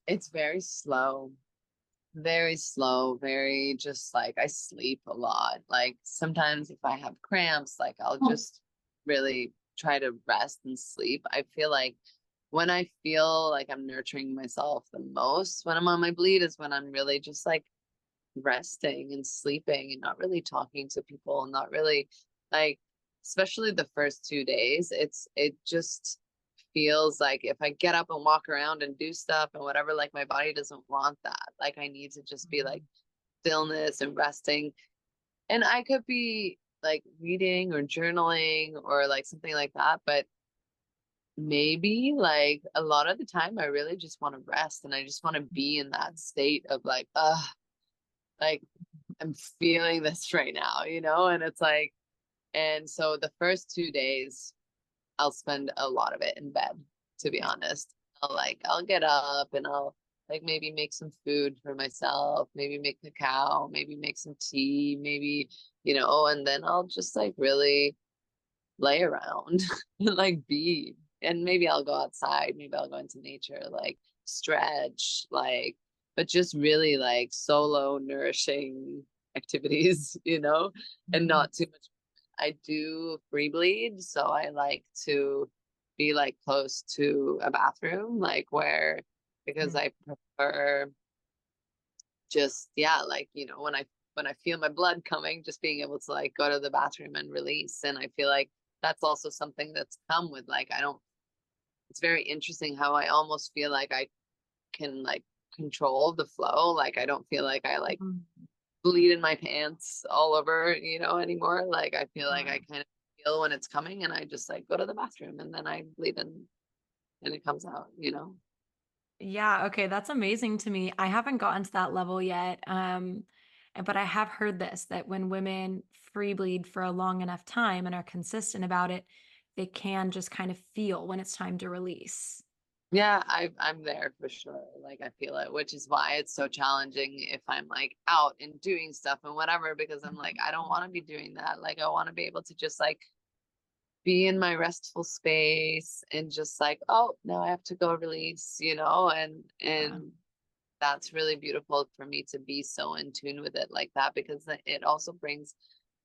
it's very slow, very just like I sleep a lot. Like sometimes if I have cramps, like I'll just really try to rest and sleep. I feel like when I feel like I'm nurturing myself the most when I'm on my bleed is when I'm really just like resting and sleeping and not really talking to people, not really like, especially the first 2 days, it just feels like if I get up and walk around and do stuff and whatever, like my body doesn't want that. Like I need to just be like Mhm. stillness and resting. And I could be like reading or journaling or like something like that, but maybe like a lot of the time I really just want to rest and I just want to be in that state of like I'm feeling this right now, you know? And it's like, and so the first 2 days, I'll spend a lot of it in bed, to be honest. I'll get up and I'll like maybe make some food for myself, maybe make cacao, maybe make some tea, maybe, you know, and then I'll just like really lay around and like be, and maybe I'll go outside, maybe I'll go into nature, like stretch, like, but just really like solo nourishing activities, you know, and Mhm. not too much. I do free bleed, so I like to be like close to a bathroom, like where, because Mhm. I prefer just, yeah, like, you know, when I feel my blood coming, just being able to like go to the bathroom and release. And I feel like that's also something that's come with like I don't, it's very interesting how I almost feel like I can like control the flow. Like I don't feel like I like Mhm. bleed in my pants all over, you know, anymore. Like I feel like Yeah. I kind of feel when it's coming and I just like go to the bathroom and then I bleed and it comes out, you know. Yeah, okay, that's amazing to me. I haven't gotten to that level yet. But I have heard this that when women free bleed for a long enough time and are consistent about it, they can just kind of feel when it's time to release. Yeah, I'm there for sure. Like I feel it, which is why it's so challenging if I'm like out and doing stuff and whatever, because I'm like, I don't want to be doing that. Like I want to be able to just like be in my restful space and just like, oh, now I have to go release, you know, Yeah. and that's really beautiful for me to be so in tune with it like that because it also brings,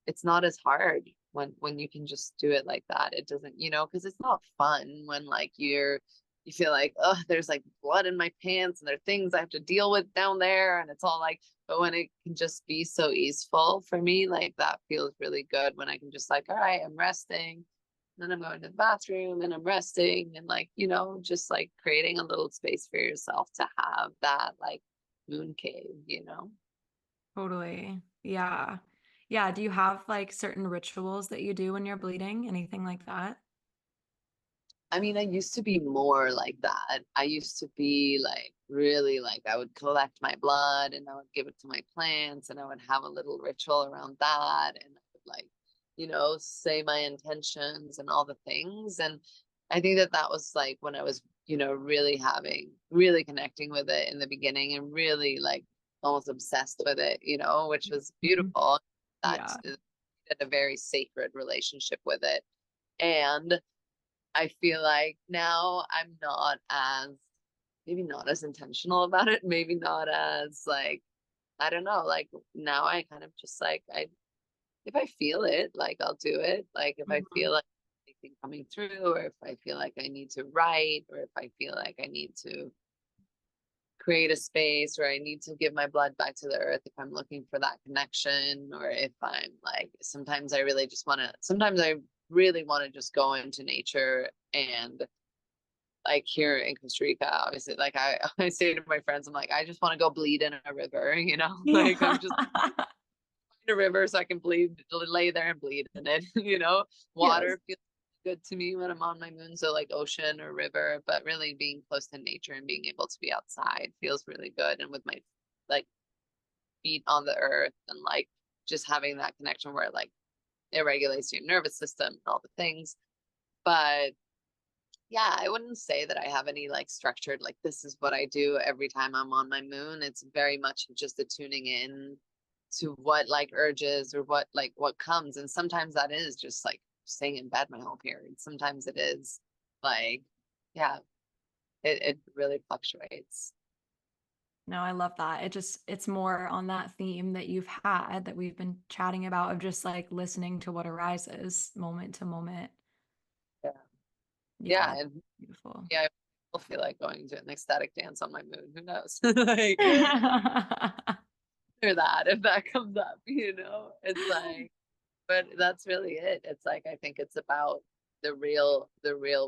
it's not as hard when you can just do it like that. It doesn't, you know, because it's not fun when like you feel like, oh, there's like blood in my pants and there are things I have to deal with down there and it's all like, but when it can just be so easeful for me, like that feels really good when I can just like, all right, I'm resting, then I'm going to the bathroom and I'm resting and like, you know, just like creating a little space for yourself to have that like moon cave, you know? Totally. Yeah. Yeah. Do you have like certain rituals that you do when you're bleeding? Anything like that? I mean, I used to be more like that. I used to be like really like I would collect my blood and I would give it to my plants and I would have a little ritual around that and I would like, you know, say my intentions and all the things. And I think that that was like when I was, you know, really connecting with it in the beginning and really like almost obsessed with it, you know, which was Mhm. beautiful. That Yeah. a very sacred relationship with it. And I feel like now I'm not as, maybe not as intentional about it, maybe not as like, I don't know, like now I kind of just like, if I feel it, like I'll do it. Like if I Mhm. feel like anything coming through, or if I feel like I need to write, or if I feel like I need to create a space, or I need to give my blood back to the earth if I'm looking for that connection, or if I'm like, sometimes I really just want to, sometimes I really want to just go into nature. And like here in Costa Rica, obviously, like I say to my friends, I'm like, I just want to go bleed in a river, you know, Yeah. like I'm just in a river so I can bleed, lay there and bleed in it, you know. Yes. Water feels good to me when I'm on my moon, so like ocean or river, but really being close to nature and being able to be outside feels really good. And with my like feet on the earth and like just having that connection where like it regulates your nervous system and all the things. But yeah, I wouldn't say that I have any like structured, like this is what I do every time I'm on my moon. It's very much just a tuning in to what like urges or what like what comes. And sometimes that is just like staying in bed my whole period. Sometimes it is like, yeah, it really fluctuates. No, I love that. It's more on that theme that you've had that we've been chatting about of just like listening to what arises moment to moment. Yeah. Yeah. Yeah, And beautiful. yeah, I will feel like going to an ecstatic dance on my moon. Who knows? Like, or that if that comes up, you know, it's like, but that's really it. It's like I think it's about the real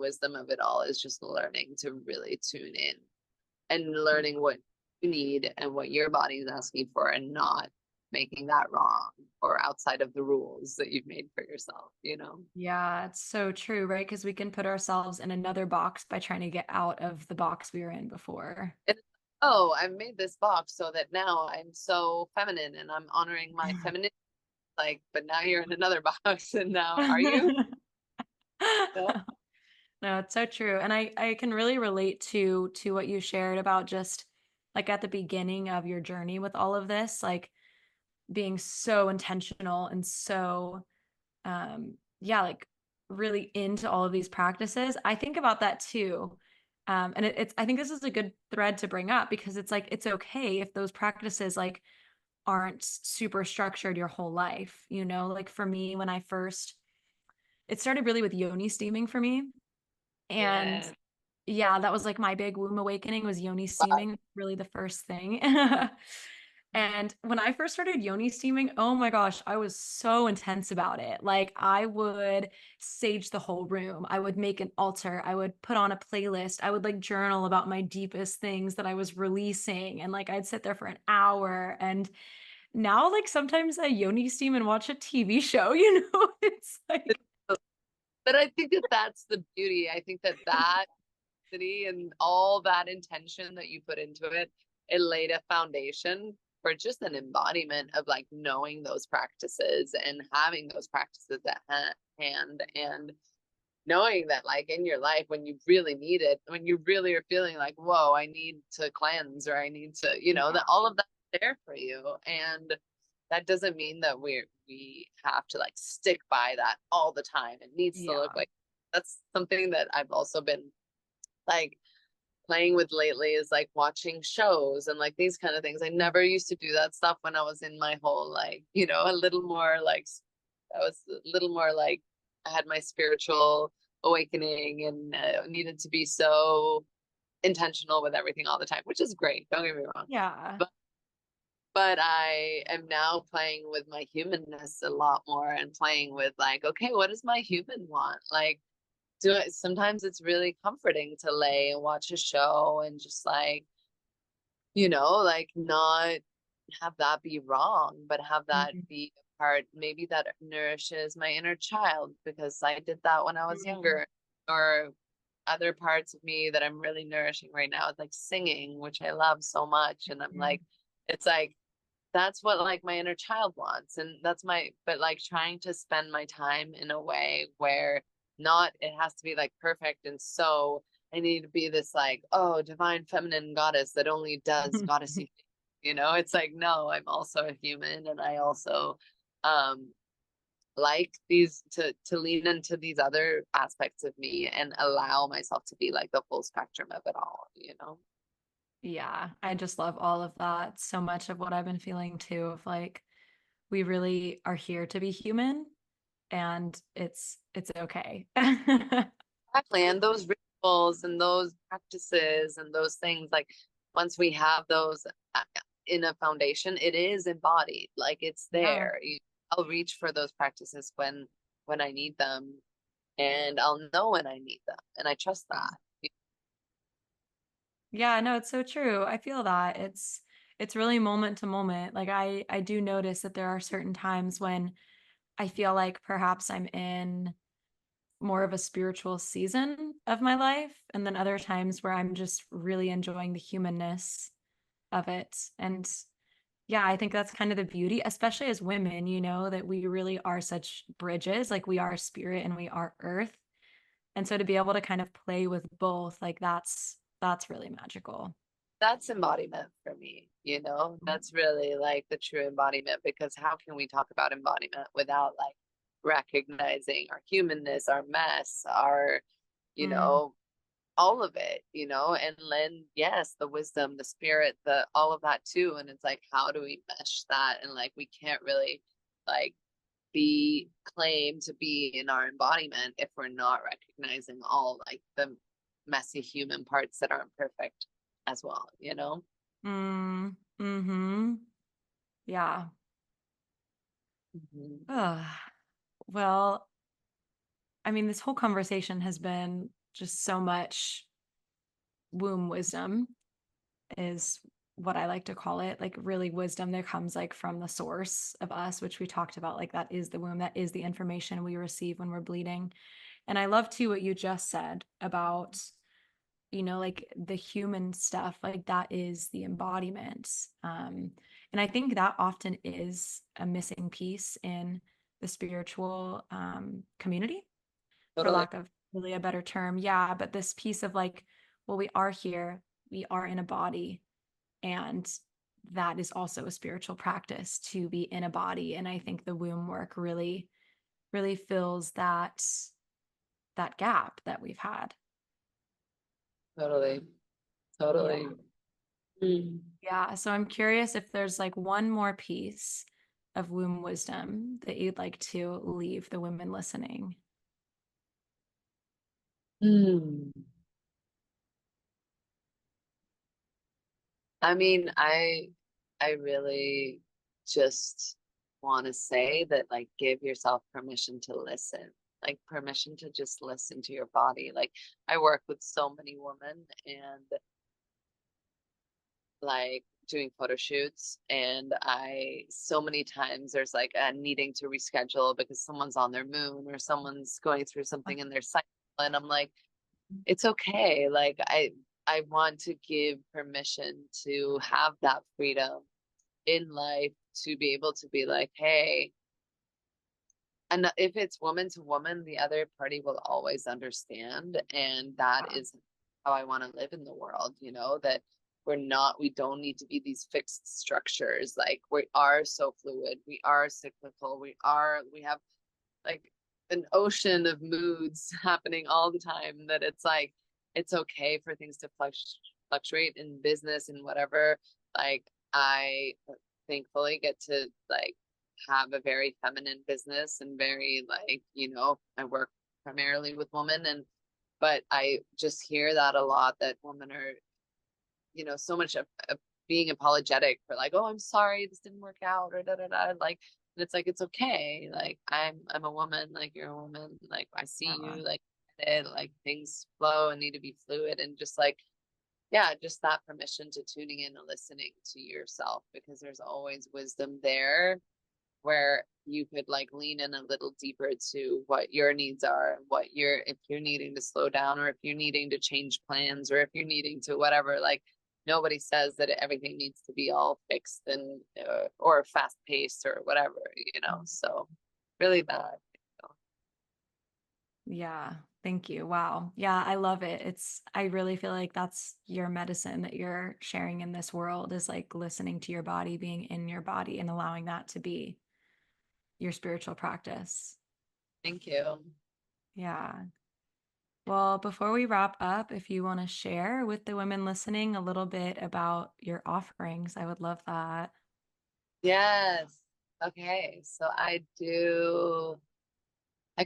wisdom of it all is just learning to really tune in and learning what you need and what your body is asking for, and not making that wrong or outside of the rules that you've made for yourself, you know. Yeah, it's so true, right? Because we can put ourselves in another box by trying to get out of the box we were in before. And oh, I've made this box so that now I'm so feminine and I'm honoring my femininity, like, but now you're in another box, and now are you? No. No, it's so true. And I can really relate to what you shared about just like at the beginning of your journey with all of this, like being so intentional and so yeah, like really into all of these practices. I think about that too. And it's I think this is a good thread to bring up because it's like it's okay if those practices like aren't super structured your whole life, you know? Like for me, when I first it started really with yoni steaming for me. And Yeah. yeah, that was like my big womb awakening was yoni Wow. steaming, really the first thing. And when I first started yoni steaming, oh my gosh, I was so intense about it. Like I would sage the whole room. I would make an altar. I would put on a playlist. I would like journal about my deepest things that I was releasing. And like I'd sit there for an hour. And now like sometimes I yoni steam and watch a TV show, you know? It's like But I think that that's the beauty. I think that that city and all that intention that you put into it, it laid a foundation for just an embodiment of like knowing those practices and having those practices at hand, and knowing that like in your life when you really need it, when you really are feeling like, whoa, I need to cleanse, or I need to, you know, yeah. that all of that's there for you. And that doesn't mean that we have to like stick by that all the time. It needs to look Yeah. like, that's something that I've also been like playing with lately, is like watching shows and like these kind of things. I never used to do that stuff when I was in my whole like, you know, a little more like, I was a little more like, I had my spiritual awakening and needed to be so intentional with everything all the time, which is great. Don't get me wrong. Yeah. But I am now playing with my humanness a lot more, and playing with like, okay, what does my human want? Like, do it. Sometimes it's really comforting to lay and watch a show and just like, you know, like not have that be wrong, but have that Mhm. be a part maybe that nourishes my inner child, because I did that when I was Mhm. younger. Or other parts of me that I'm really nourishing right now is like singing, which I love so much. And I'm like, Mhm. it's like, that's what like my inner child wants. And that's my, but like trying to spend my time in a way where not, it has to be like perfect. And so I need to be this like, oh, divine feminine goddess that only does goddessy things. You know, it's like, no, I'm also a human, and I also um like these to lean into these other aspects of me and allow myself to be like the full spectrum of it all, you know? Yeah, I just love all of that. So much of what I've been feeling too, of like, we really are here to be human and it's okay. Exactly. And those rituals and those practices and those things, like once we have those in a foundation, it is embodied. Like it's Yeah. there. I'll reach for those practices when I need them, and I'll know when I need them, and I trust that. Yeah, no, it's so true. I feel that. It's really moment to moment. Like I do notice that there are certain times when I feel like perhaps I'm in more of a spiritual season of my life, and then other times where I'm just really enjoying the humanness of it. And yeah, I think that's kind of the beauty, especially as women, that we really are such bridges. Like we are spirit and we are earth. And so to be able to kind of play with both, like that's really magical. That's embodiment for me, you know? That's really like the true embodiment, because how can we talk about embodiment without like recognizing our humanness, our mess, our, you Mm. know, all of it, you know, and then yes, the wisdom, the spirit, the all of that too. And it's like, how do we mesh that? And like we can't really like be claim to be in our embodiment if we're not recognizing all like the messy human parts that aren't perfect as well, you know? Mm. Mm-hmm. Yeah. Mhm. Ugh. Well, I mean, this whole conversation has been just so much womb wisdom, is what I like to call it. Like really wisdom that comes like from the source of us, which we talked about. Like that is the womb, that is the information we receive when we're bleeding. And I love too what you just said about, like the human stuff, like that is the embodiment. And I think that often is a missing piece in the spiritual community, for Totally. lack of really a better term. Yeah, but this piece of like, well, we are here, we are in a body, and that is also a spiritual practice to be in a body. And I think the womb work really, really fills that gap that we've had. Totally. Yeah. Totally. Mm. Yeah. So I'm curious if there's like one more piece of womb wisdom that you'd like to leave the women listening. Mm. I mean, I really just want to say that like give yourself permission to listen. Like permission to just listen to your body. Like I work with so many women and like doing photo shoots, and I so many times there's like a needing to reschedule because someone's on their moon or someone's going through something in their cycle, and I'm like, it's okay. Like I want to give permission to have that freedom in life, to be able to be like, hey, and if it's woman to woman, the other party will always understand. And that Wow. is how I want to live in the world, you know, that we don't need to be these fixed structures. Like we are so fluid, we are cyclical, we have like an ocean of moods happening all the time, that it's like, it's okay for things to fluctuate in business and whatever. Like I thankfully get to like have a very feminine business and very like, you know, I work primarily with women, and but I just hear that a lot, that women are, you know, so much of being apologetic for like, oh, I'm sorry this didn't work out or da da da, like, and it's like, it's okay, like I'm a woman, like you're a woman, like I see Wow. you, like it, like things flow and need to be fluid, and just like, yeah, just that permission to tuning in and listening to yourself, because there's always wisdom there where you could like lean in a little deeper to what your needs are, what you're, if you're needing to slow down, or if you're needing to change plans, or if you're needing to whatever. Like nobody says that everything needs to be all fixed and or fast paced or whatever, you know. So really that, you know. Yeah, thank you. Wow. Yeah, I love it. I really feel like that's your medicine that you're sharing in this world, is like listening to your body, being in your body and allowing that to be. your spiritual practice. Thank you. Yeah. Well, before we wrap up, if you want to share with the women listening a little bit about your offerings, I would love that. Yes. Okay. So I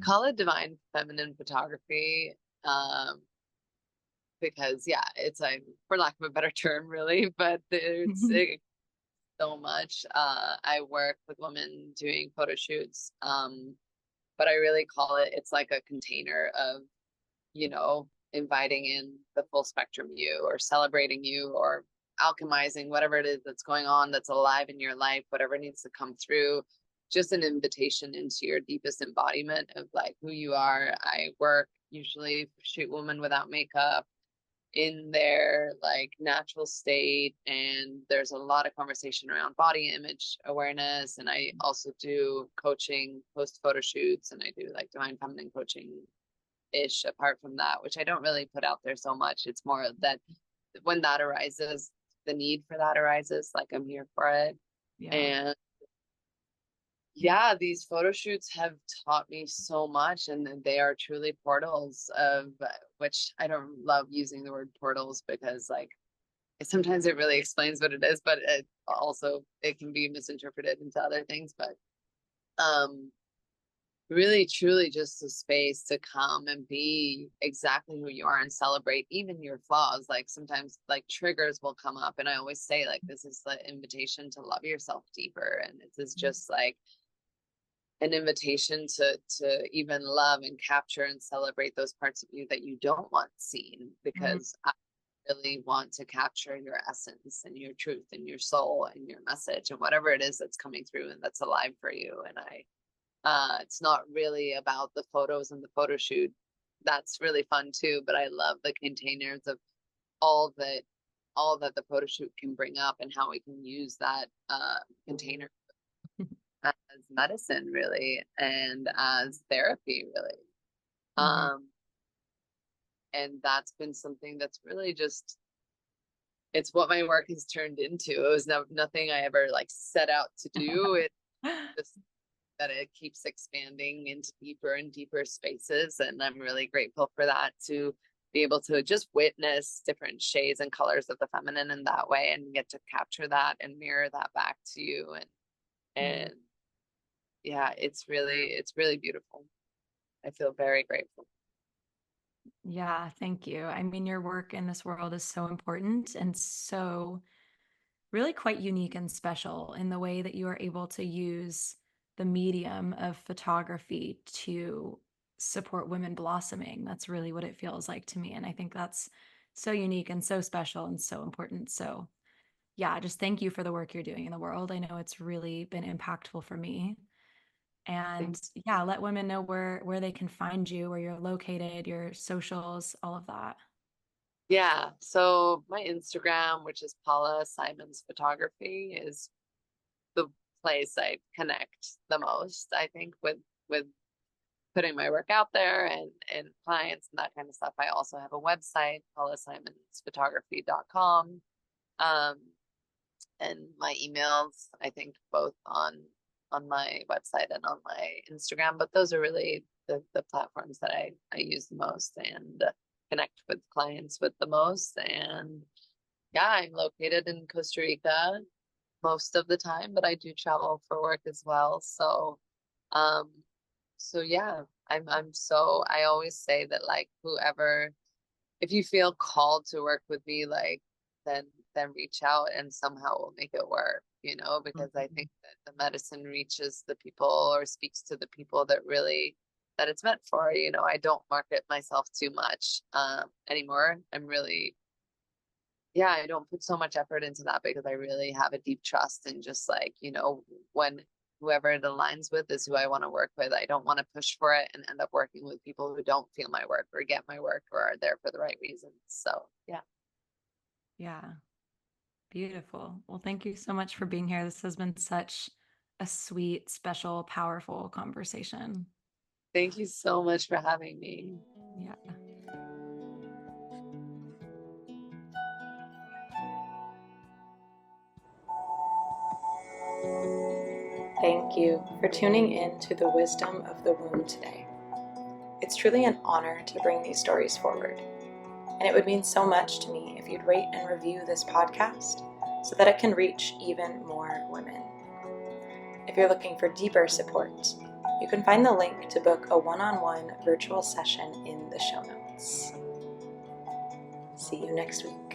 call it divine feminine photography. Um, because yeah, it's a, for lack of a better term, really, but so much. I work with women doing photo shoots. But I really call it, it's like a container of, inviting in the full spectrum you, or celebrating you, or alchemizing whatever it is that's going on, that's alive in your life, whatever needs to come through. Just an invitation into your deepest embodiment of like who you are. I work usually shoot women without makeup in their like natural state, and there's a lot of conversation around body image awareness, and I also do coaching post photo shoots, and I do like divine feminine coaching ish apart from that, which I don't really put out there so much. It's more that when that arises, the need for that arises, like I'm here for it. Yeah. And yeah, these photo shoots have taught me so much, and they are truly portals of, which I don't love using the word portals because like sometimes it really explains what it is, but it can be misinterpreted into other things. But um really truly just a space to come and be exactly who you are and celebrate even your flaws. Like sometimes like triggers will come up, and I always say like this is the invitation to love yourself deeper, and it is just like an invitation to even love and capture and celebrate those parts of you that you don't want seen, Mhm. because I really want to capture your essence and your truth and your soul and your message and whatever it is that's coming through and that's alive for you. And it's not really about the photos and the photo shoot. That's really fun too, but I love the containers of all that all that the photo shoot can bring up, and how we can use that container as medicine really, and as therapy really. Mhm. um and that's been something that's really just, it's what my work has turned into. It was nothing I ever like set out to do. It just that it keeps expanding into deeper and deeper spaces, and I'm really grateful for that, to be able to just witness different shades and colors of the feminine in that way, and get to capture that and mirror that back to you. And yeah, it's really beautiful. I feel very grateful. Yeah, thank you. I mean, your work in this world is so important and so really quite unique and special in the way that you are able to use the medium of photography to support women blossoming. That's really what it feels like to me. And I think that's so unique and so special and so important. So, yeah, just thank you for the work you're doing in the world. I know it's really been impactful for me. And yeah, let women know where they can find you, where you're located, your socials, all of that. Yeah, so my Instagram, which is Paula Simons Photography, is the place I connect the most, I think, with putting my work out there and clients and that kind of stuff. I also have a website, paulasimonsphotography.com. Um, and my emails, I think, both on my website and on my Instagram. But those are really the platforms that I use the most and connect with clients with the most. And yeah, I'm located in Costa Rica most of the time, but I do travel for work as well. Um, so yeah, I always say that like whoever, if you feel called to work with me, like then then reach out and somehow we'll make it work, because I think that the medicine reaches the people or speaks to the people that really that it's meant for. I don't market myself too much anymore. I'm really, yeah, I don't put so much effort into that because I really have a deep trust in just like, when whoever it aligns with is who I want to work with. I don't want to push for it and end up working with people who don't feel my work or get my work or are there for the right reasons. So, yeah. Yeah. Beautiful. Well, thank you so much for being here. This has been such a sweet, special, powerful conversation. Thank you so much for having me. Yeah. Thank you for tuning in to the wisdom of the womb today. It's truly an honor to bring these stories forward, and it would mean so much to me if you'd rate and review this podcast so that it can reach even more women. If you're looking for deeper support, you can find the link to book a one-on-one virtual session in the show notes. See you next week.